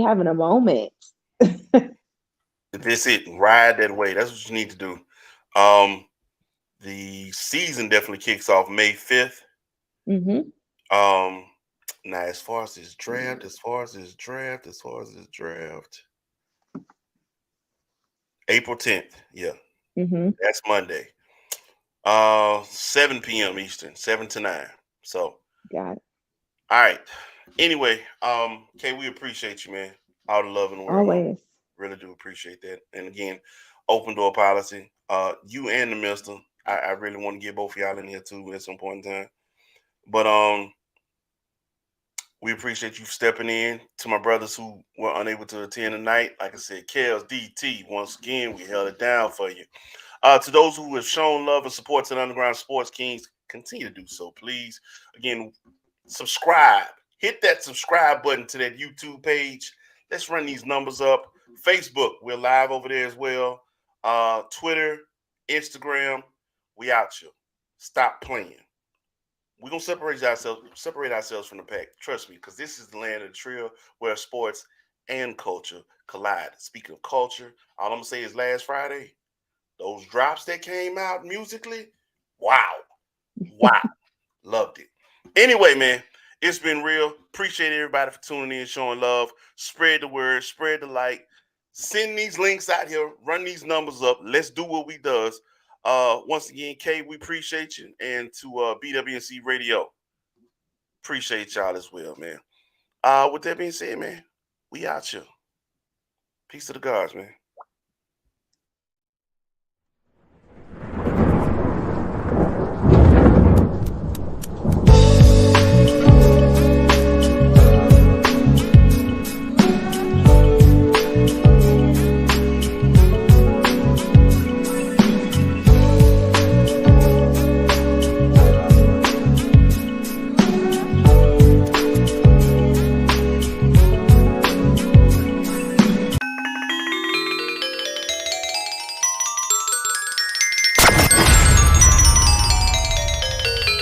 having a moment. That's it. Ride that way. That's what you need to do. The season definitely kicks off May 5th. Mm-hmm. Now as far as this draft, April 10th. Yeah. Mm-hmm. That's Monday. 7 p.m. Eastern, 7 to 9. So got it. All right. Anyway, Kay, we appreciate you, man. All the love in the world. Always. Really do appreciate that. And again, open door policy. You and the mister. I really want to get both of y'all in here too at some point in time. But we appreciate you stepping in. To my brothers who were unable to attend tonight, like I said, Kels, DT, once again, we held it down for you. To those who have shown love and support to the Underground Sports Kings, continue to do so, please. Again, subscribe. Hit that subscribe button to that YouTube page. Let's run these numbers up. Facebook, we're live over there as well. Twitter, Instagram, we out here. Stop playing. We're going to separate ourselves from the pack. Trust me, because this is the land of the trio where sports and culture collide. Speaking of culture, all I'm going to say is last Friday, those drops that came out musically, wow. Loved it. Anyway, man, it's been real. Appreciate everybody for tuning in, showing love. Spread the word, spread the light. Send these links out here. Run these numbers up. Let's do what we does. Once again, Kay, we appreciate you. And to BWNC Radio, appreciate y'all as well, man. With that being said, man, we out here. Peace to the gods, man.